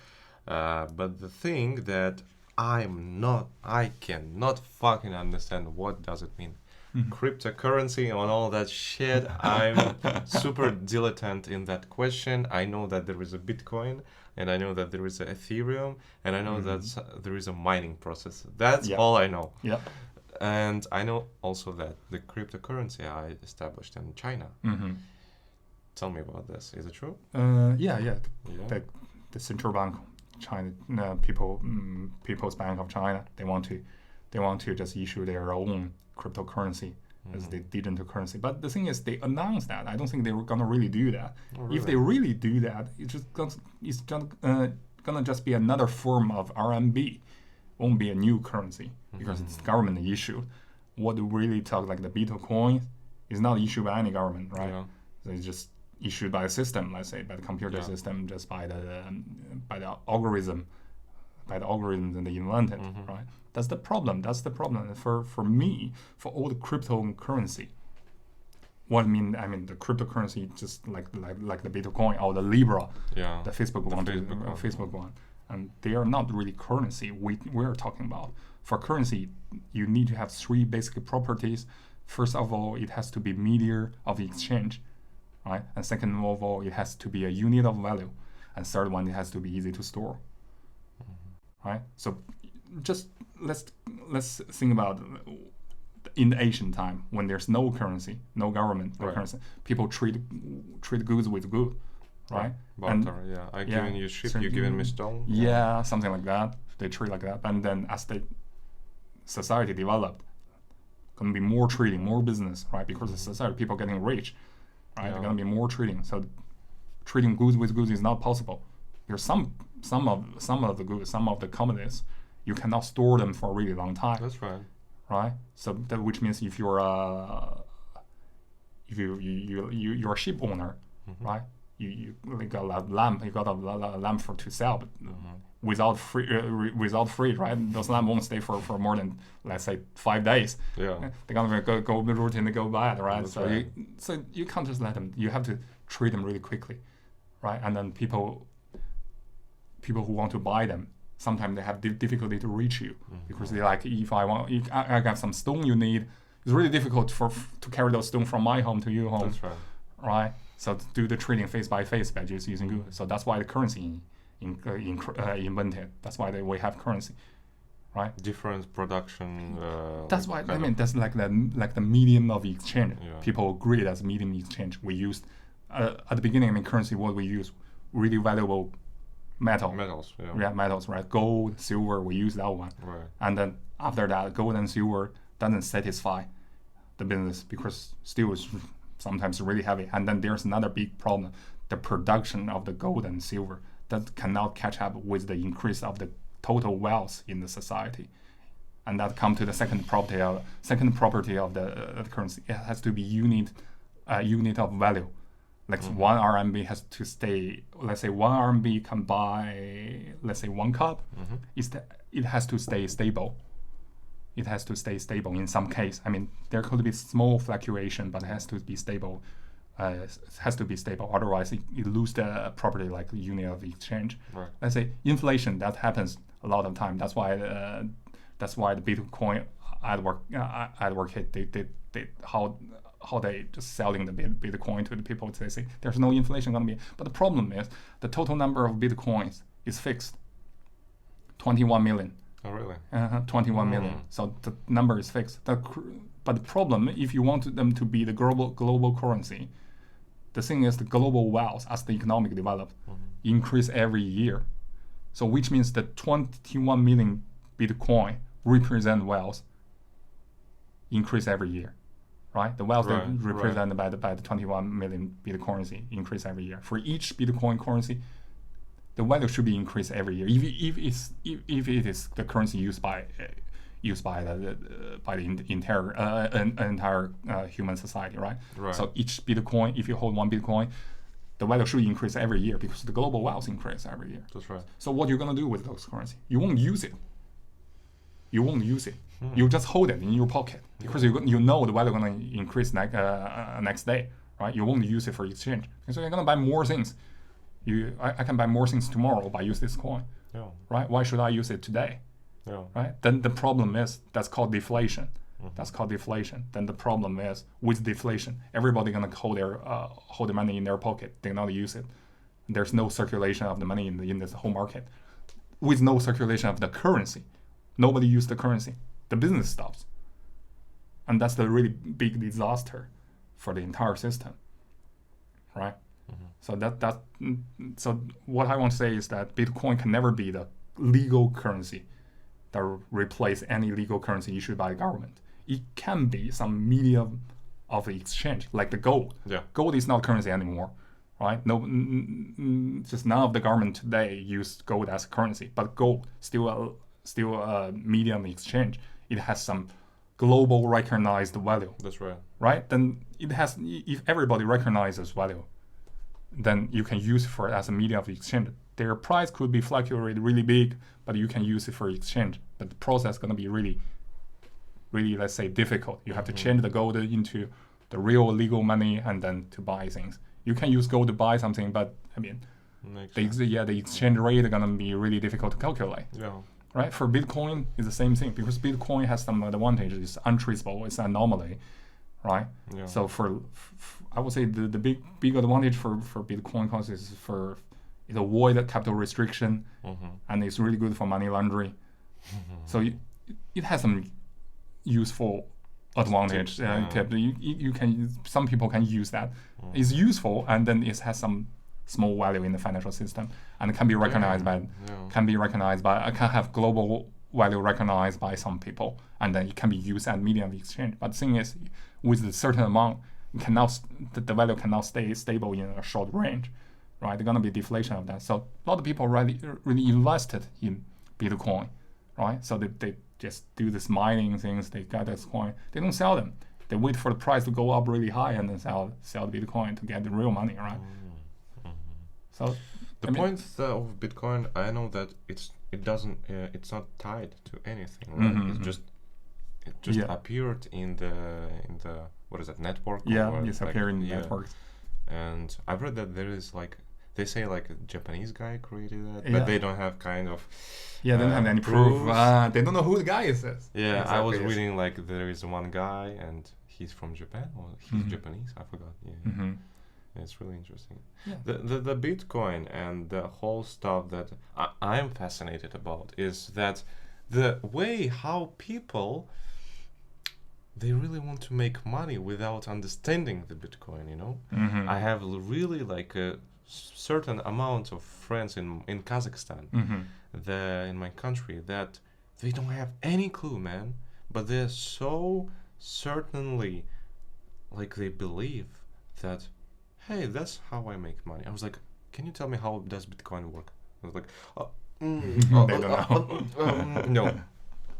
But the thing that I cannot fucking understand what does it mean. Cryptocurrency and all that shit. I'm super dilettante in that question. I know that there is a Bitcoin, and I know that there is a Ethereum, and I know that there is a mining process. That's all I know. Yeah. And I know also that the cryptocurrency I established in China. Tell me about this. Is it true? The central bank, China, People's Bank of China, they want to just issue their own cryptocurrency as the digital currency. But the thing is, they announced that. I don't think they were gonna really do that. Oh, really? If they really do that, it's gonna just be another form of RMB. Won't be a new currency because it's government issued. What really talk like the Bitcoin is not issued by any government, right? Yeah. So it's just issued by a system, let's say, by the computer system, just by the algorithm, that they invented, right? That's the problem. For me, for all the cryptocurrency. What I mean, the cryptocurrency just like the Bitcoin or the Libra, the Facebook one, and they are not really currency. We're talking about for currency, you need to have three basic properties. First of all, it has to be medium of the exchange, right? And second of all, it has to be a unit of value, and third one, it has to be easy to store, right? So, just let's think about in the ancient time when there's no currency, no government, no currency, people trade goods with good, right? Barter, I giving you ship, you giving me stone. Yeah, something like that. They trade like that, and then as the society developed, gonna be more trading, more business, right? Because the society, people getting rich, right? They're gonna be more trading. So trading goods with goods is not possible. There's some of the goods, some of the commodities, you cannot store them for a really long time. That's right. Right. So that which means if you're you're a ship owner, right? You got a lamp. You got a lamp to sell, but without freight, right? Those lamps won't stay for more than, let's say, 5 days. Yeah. They're gonna go routine and go bad, right? That's so right. You can't just let them. You have to treat them really quickly, right? And then people who want to buy them, sometimes they have difficulty to reach you because they're like, if I got some stone you need, it's really difficult to carry those stone from my home to your home. That's right. Right? So to do the trading face by face by just using goods. So that's why the currency invented. That's why we have currency, right? Different production. That's why that's like the medium of exchange. Yeah. People agree that's medium exchange. We used at the beginning. Currency. What we use really valuable metals, right? Gold, silver, we use that one. Right. And then after that, gold and silver doesn't satisfy the business because steel is sometimes really heavy. And then there's another big problem: the production of the gold and silver that cannot catch up with the increase of the total wealth in the society. And that comes to the second property of the currency. It has to be unit of value. Like 1 RMB has to stay, let's say 1 RMB can buy, let's say 1 cup. It has to stay stable. It has to stay stable in some case. There could be small fluctuation, but it has to be stable. Otherwise, it loses the property like unit of exchange. Right. Let's say inflation, that happens a lot of time. That's why the Bitcoin advocate they how they just selling the Bitcoin to the people. They say there's no inflation gonna be, but the problem is the total number of Bitcoins is fixed, 21 million. Oh really? 21 million. So the number is fixed. But the problem, if you want them to be the global currency, the thing is the global wealth as the economic develop increase every year. So which means the 21 million Bitcoin represent wealth increase every year. Right, the wealth represented by the 21 million Bitcoin increase every year. For each Bitcoin currency, the value should be increased every year. If it is the currency used by the entire human society, right? So each Bitcoin, if you hold 1 Bitcoin, the value should increase every year because the global wealth increase every year. That's right. So what you're gonna do with those currency? You won't use it. You just hold it in your pocket because you know the value gonna increase next day, right? You won't use it for exchange. And so you're gonna buy more things. I can buy more things tomorrow by use this coin, right? Why should I use it today? Right? Then the problem is that's called deflation. Then the problem is with deflation, everybody gonna hold the money in their pocket. They're not use it. There's no circulation of the money in this whole market. With no circulation of the currency, nobody use the currency. The business stops, and that's the really big disaster for the entire system, right? So what I want to say is that Bitcoin can never be the legal currency that replace any legal currency issued by the government. it can be some medium of exchange, like the gold. Yeah. Gold is not currency anymore, right? No, just none of the government today use gold as currency, but gold still a medium exchange. It has some global recognized value. That's right. Right? Then it has, if everybody recognizes value, then you can use it as a medium of exchange. Their price could be fluctuate really big, but you can use it for exchange. But the process is going to be really, let's say, difficult. You have to change the gold into the real legal money and then to buy things. You can use gold to buy something, but I mean, the exchange rate is going to be really difficult to calculate. Yeah. Right? For Bitcoin, it's the same thing because Bitcoin has some advantages. It's untraceable. It's an anomaly, right? Yeah. So for I would say the big advantage for Bitcoin coins is it avoid capital restriction, and it's really good for money laundering. So it has some useful advantage. You can, some people can use that. It's useful, and then it has some small value in the financial system, and it can be recognized can have global value recognized by some people, and then it can be used as medium of exchange. But the thing is, with a certain amount, the value cannot stay stable in a short range, right? There's gonna be deflation of that. So a lot of people really invested in Bitcoin, right? So they just do this mining things. They got this coin. They don't sell them. They wait for the price to go up really high and then sell the Bitcoin to get the real money, right? So the point of Bitcoin, I know that it's not tied to anything, right? It just appeared in the what is that, network? Yeah, it's appearing in networks. And I've read that there is they say a Japanese guy created that, but they don't have kind of they don't have any proof. They don't know who the guy is. Yeah, exactly. I was reading there is one guy and he's from Japan or he's Japanese. I forgot. Yeah. It's really interesting. Yeah. The Bitcoin and the whole stuff that I'm fascinated about is that the way how people, they really want to make money without understanding the Bitcoin, you know? I have really a certain amount of friends in Kazakhstan, in my country, that they don't have any clue, man, but they're so certainly, they believe that, hey, that's how I make money. I was like, can you tell me how does Bitcoin work? I was like, they don't know. No.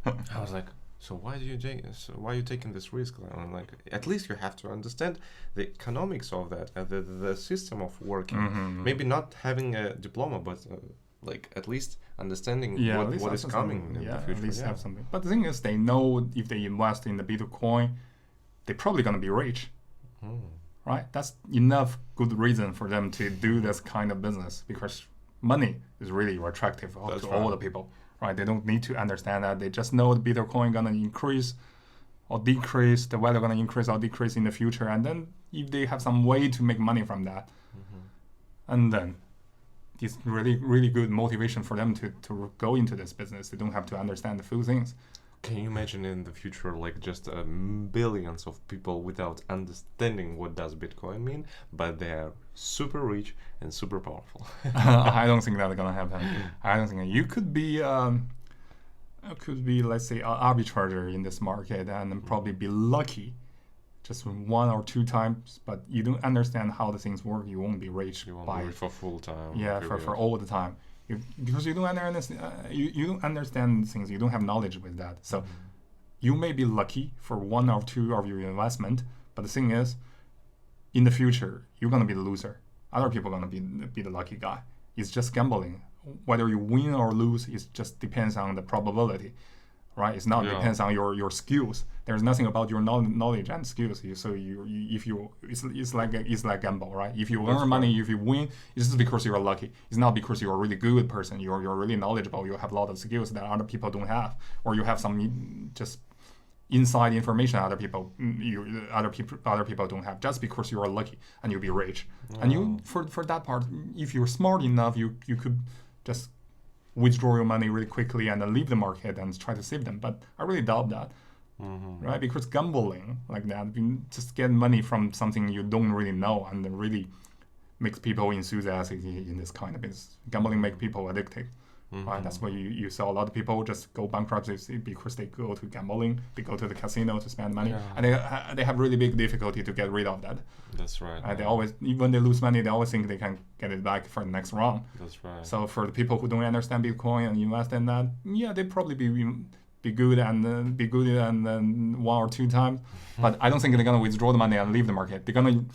I was like, so why are you taking this risk? I'm like, at least you have to understand the economics of that, the system of working. Maybe not having a diploma, but at least understanding what is coming in the future. At least have something. But the thing is, they know if they invest in the Bitcoin, they're probably gonna be rich. Right? That's enough good reason for them to do this kind of business, because money is really attractive to all the people. Right? They don't need to understand that. They just know the Bitcoin gonna increase or decrease, the value gonna increase or decrease in the future, and then if they have some way to make money from that, and then it's really, really good motivation for them to go into this business. They don't have to understand the full things. Can you imagine in the future, just billions of people without understanding what does Bitcoin mean, but they are super rich and super powerful? I don't think that's gonna happen. I don't think you could be, let's say, an arbitrager in this market and probably be lucky, just one or two times. But you don't understand how the things work. You won't be rich. You won't be rich for full time. Yeah, for all the time. Because you don't understand, you don't understand things, you don't have knowledge with that. So you may be lucky for one or two of your investment, but the thing is, in the future, you're gonna be the loser. Other people are gonna be the lucky guy. It's just gambling. Whether you win or lose, it just depends on the probability, right? It's not depends on your skills. There's nothing about your knowledge and skills. It's like gamble, right? If you earn money, if you win, it's just because you're lucky. It's not because you're a really good person. You're really knowledgeable. You have a lot of skills that other people don't have, or you have some just inside information other people don't have. Just because you are lucky and you'll be rich. And you for that part, if you're smart enough, you could just withdraw your money really quickly and then leave the market and try to save them. But I really doubt that. Right? Because gambling like that, you just get money from something you don't really know, and it really makes people enthusiastic in this kind of business. Gambling makes people addicted, right? That's why you saw a lot of people just go bankrupt because they go to gambling, they go to the casino to spend money, and they have really big difficulty to get rid of that. That's right. They always, when they lose money, they always think they can get it back for the next round. That's right. So for the people who don't understand Bitcoin and invest in that, they probably be good and one or two times, but I don't think they're gonna withdraw the money and leave the market. They're gonna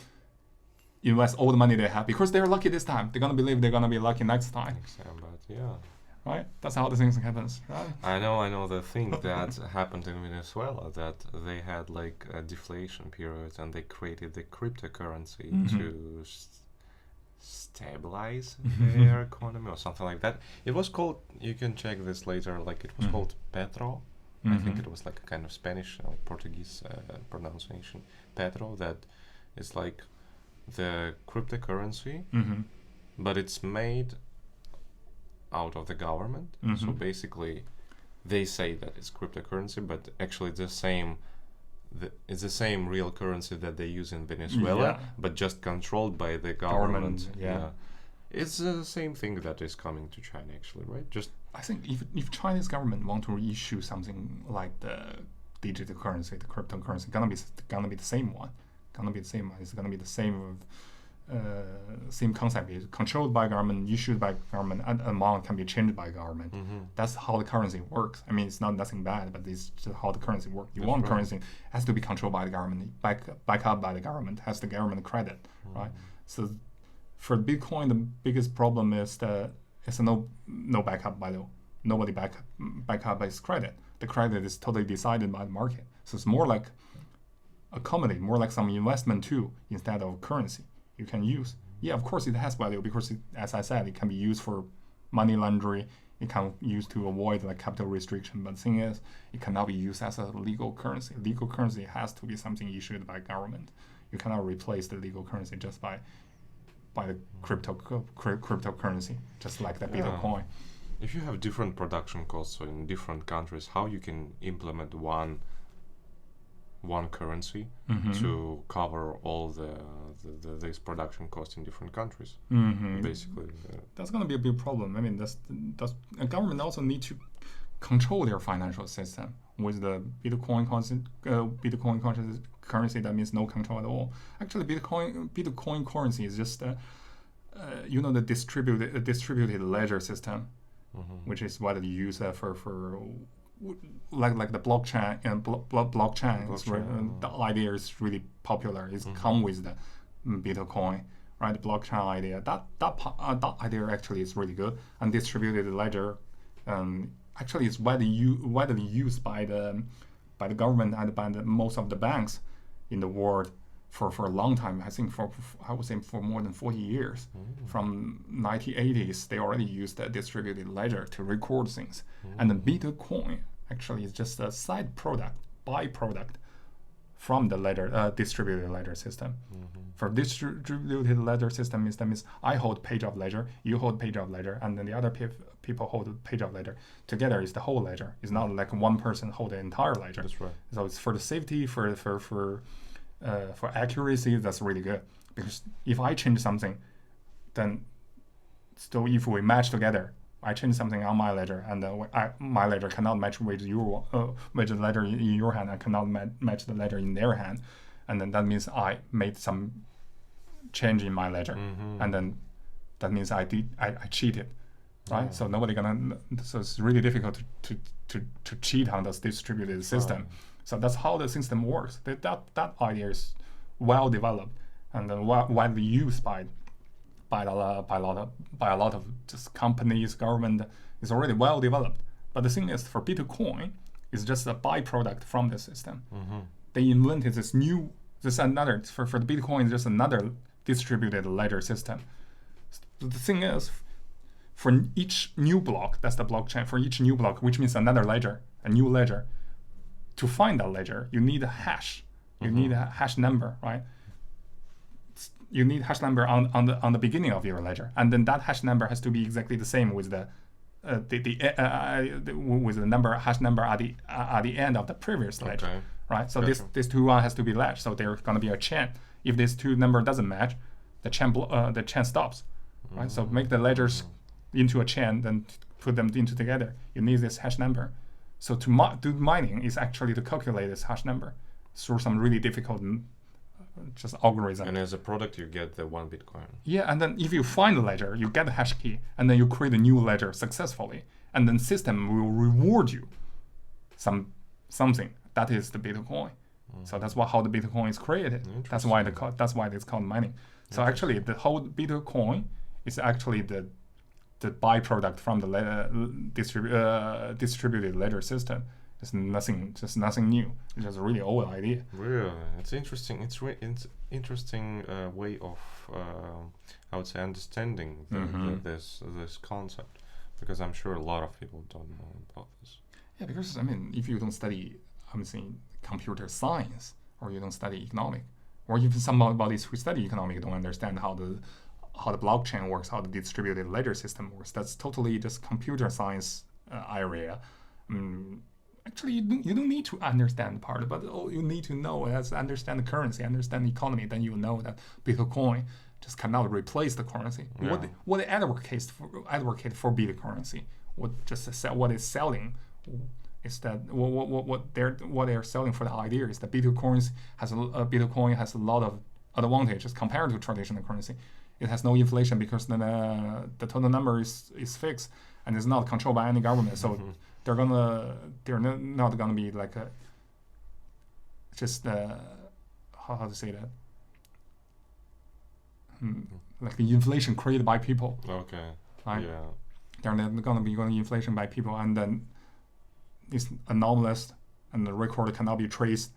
invest all the money they have because they're lucky this time. They're gonna believe they're gonna be lucky next time. Right? That's how the things happens, right? I know the thing that happened in Venezuela, that they had like a deflation period and they created the cryptocurrency to stabilize their economy or something like that. It was called, you can check this later, like it was called Petro. I think it was like a kind of Spanish or Portuguese pronunciation. Petro, that is like the cryptocurrency, but it's made out of the government. So basically they say that it's cryptocurrency, but actually it's the same real currency that they use in Venezuela, but just controlled by the government. It's the same thing that is coming to China actually, right? Just I think if Chinese government want to issue something like the digital currency, the cryptocurrency, gonna be the same one. It's gonna be the same concept. Is controlled by government, issued by government, and amount can be changed by government. That's how the currency works. I mean, it's not nothing bad, but it's just how the currency works. You want currency has to be controlled by the government, back up by the government, has the government credit, right? So for Bitcoin, the biggest problem is that it's no backup by the nobody back up by its credit. The credit is totally decided by the market. So it's more like a commodity, more like some investment tool instead of currency you can use. Yeah, of course it has value because as I said, it can be used for money laundering. It can be used to avoid like capital restriction. But the thing is, it cannot be used as a legal currency. Legal currency has to be something issued by government. You cannot replace the legal currency just by the cryptocurrency, just like the Bitcoin. If you have different production costs in different countries, how you can implement one currency to cover all this production costs in different countries? Basically, that's going to be a big problem. I mean, that's a government also need to control their financial system. With the Bitcoin currency, that means no control at all. Actually, Bitcoin currency is just the distributed ledger system, which is what you use for like the blockchain and blockchain. The idea is really popular. It's come with the Bitcoin, right? The blockchain idea. That idea actually is really good. And distributed ledger, actually, it's widely used by the government and by most of the banks in the world for a long time. I think I would say for more than 40 years. From 1980s, they already used the distributed ledger to record things. And the Bitcoin actually is just a byproduct from the distributed ledger system. For distributed ledger system, that means I hold page of ledger, you hold page of ledger, and then the other people hold page of ledger. Together is the whole ledger. It's not like one person hold the entire ledger. That's right. So it's for the safety, for accuracy, that's really good. Because if I change something, then still if we match together, I change something on my ledger, and my ledger cannot match with the ledger in your hand. I cannot match the ledger in their hand, and then that means I made some change in my ledger, and then that means I cheated, right? So so it's really difficult to cheat on this distributed system. So that's how the system works. That idea is well developed and then widely used by a lot of just companies, government. Is already well developed. But the thing is, for Bitcoin, it's just a byproduct from the system. They invented another for the Bitcoin is just another distributed ledger system. The thing is, for each new block, that's the blockchain. For each new block, which means another ledger, a new ledger. To find that ledger, you need a hash. You need a hash number, right? You need hash number on the beginning of your ledger, and then that hash number has to be exactly the same with the hash number at the end of the previous ledger, right? So this two has to be matched. So there's gonna be a chain. If this two number doesn't match, the chain stops, right? So make the ledgers into a chain, then put them into together, you need this hash number. So to do mining is actually to calculate this hash number through some really difficult just algorithm. And as a product, you get the 1 Bitcoin. Yeah, and then if you find the ledger, you get the hash key, and then you create a new ledger successfully, and then system will reward you something. That is the Bitcoin. So that's how the Bitcoin is created. That's why it's called mining. So actually, the whole Bitcoin is actually the byproduct from the distributed ledger system. It's nothing new. It's just a really old idea. Really, it's interesting. It's interesting way of I would say understanding this concept, because I'm sure a lot of people don't know about this. Yeah, because I mean, if you don't study, I'm saying computer science, or you don't study economic, or even somebody who study economic don't understand how the blockchain works, how the distributed ledger system works. That's totally just computer science area. Actually, you don't need to understand the part, but all you need to know is understand the currency, understand the economy. Then you know that Bitcoin just cannot replace the currency. Yeah. What they advocate for Bitcoin, what is selling is that what they're selling for the idea is that Bitcoin has a lot of advantages compared to traditional currency. It has no inflation because the total number is fixed and is not controlled by any government. So they're not gonna be like how to say that, like the inflation created by people. Okay. Right? Yeah. They're not gonna be inflation by people, and then it's anomalous, and the record cannot be traced.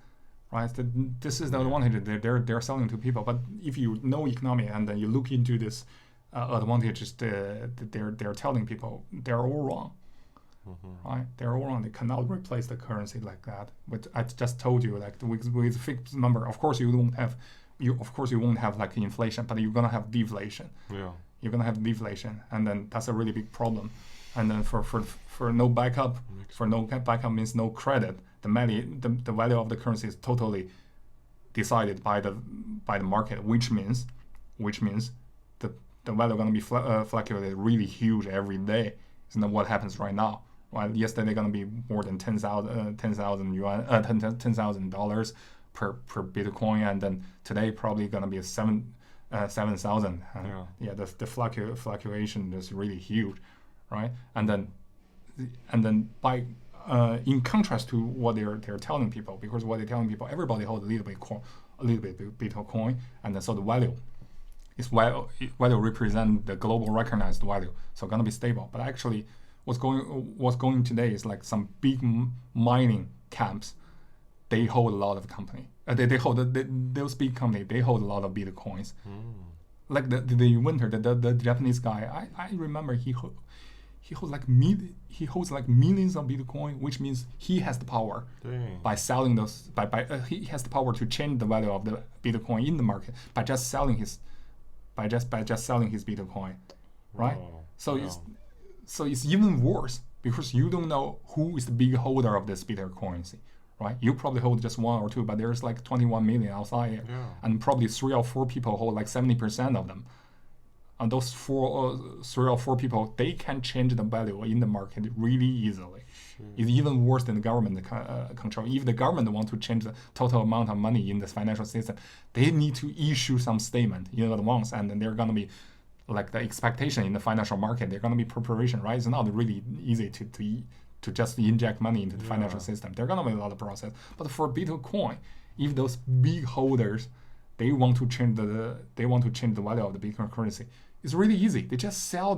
Right? This is the advantage they're selling to people. But if you know economy and then you look into this advantages they're telling people, they're all wrong. Right? They're all wrong. They cannot replace the currency like that. But I just told you, like with fixed number, of course you won't have like inflation, but you're gonna have deflation. Yeah. You're gonna have deflation, and then that's a really big problem. And then for no backup, means no credit. The value of the currency is totally decided by the market, which means the value gonna be fluctuated really huge every day. Isn't that what happens right now? Right? Yesterday gonna be more than $10,000 yuan, $10,000 per Bitcoin, and then today probably gonna be 7,000. Yeah, the fluctuation is really huge, right? And then by in contrast to what they're telling people, because what they're telling people, everybody holds a little bit Bitcoin, and then so the value represent the global recognized value, so gonna be stable. But actually, what's going today is like some big mining camps. They hold a lot of company. Those big companies. They hold a lot of Bitcoins. Like the inventor, the Japanese guy. I remember he holds like millions of Bitcoin, which means he has the power. Dang. By selling those. He has the power to change the value of the Bitcoin in the market by just selling his Bitcoin, right? So it's even worse because you don't know who is the big holder of this Bitcoin, right? You probably hold just one or two, but there's like 21 million outside here, and probably 3 or 4 people hold like 70% of them. And those 3 or 4 people, they can change the value in the market really easily. It's even worse than the government control. If the government wants to change the total amount of money in this financial system, they need to issue some statement in advance, and then they're going to be like the expectation in the financial market. They're going to be preparation, right? It's not really easy to just inject money into the financial system. They're going to be a lot of process. But for Bitcoin, if those big holders, they want to change the value of the Bitcoin currency, it's really easy. They just sell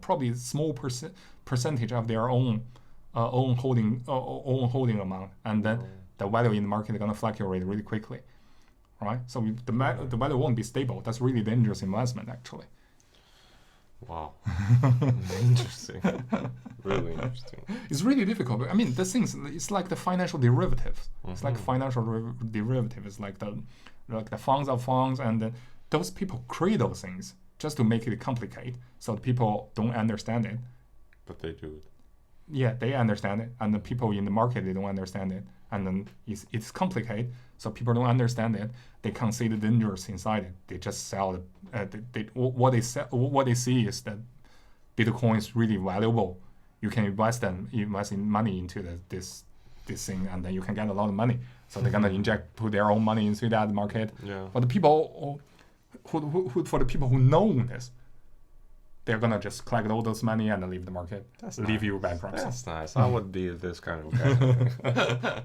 probably a small percentage of their own holding amount, and then the value in the market is gonna fluctuate really quickly, right? So the value won't be stable. That's really dangerous investment, actually. Wow, interesting, really interesting. It's really difficult. I mean, it's like the financial derivatives. It's like financial derivative. It's like the funds of funds, and those people create those things just to make it complicated, so people don't understand it. But they do it. Yeah, they understand it, and the people in the market, they don't understand it, and then it's complicated, so people don't understand it. They can't see the dangers inside it. They just sell it. What they see is that Bitcoin is really valuable. You can invest in money into this thing, and then you can get a lot of money. So they're gonna put their own money into that market. Yeah. But the people for the people who know this, they're gonna just collect all those money and then leave the market. That's leave nice. you bankrupt. That's nice. I would be this kind of guy.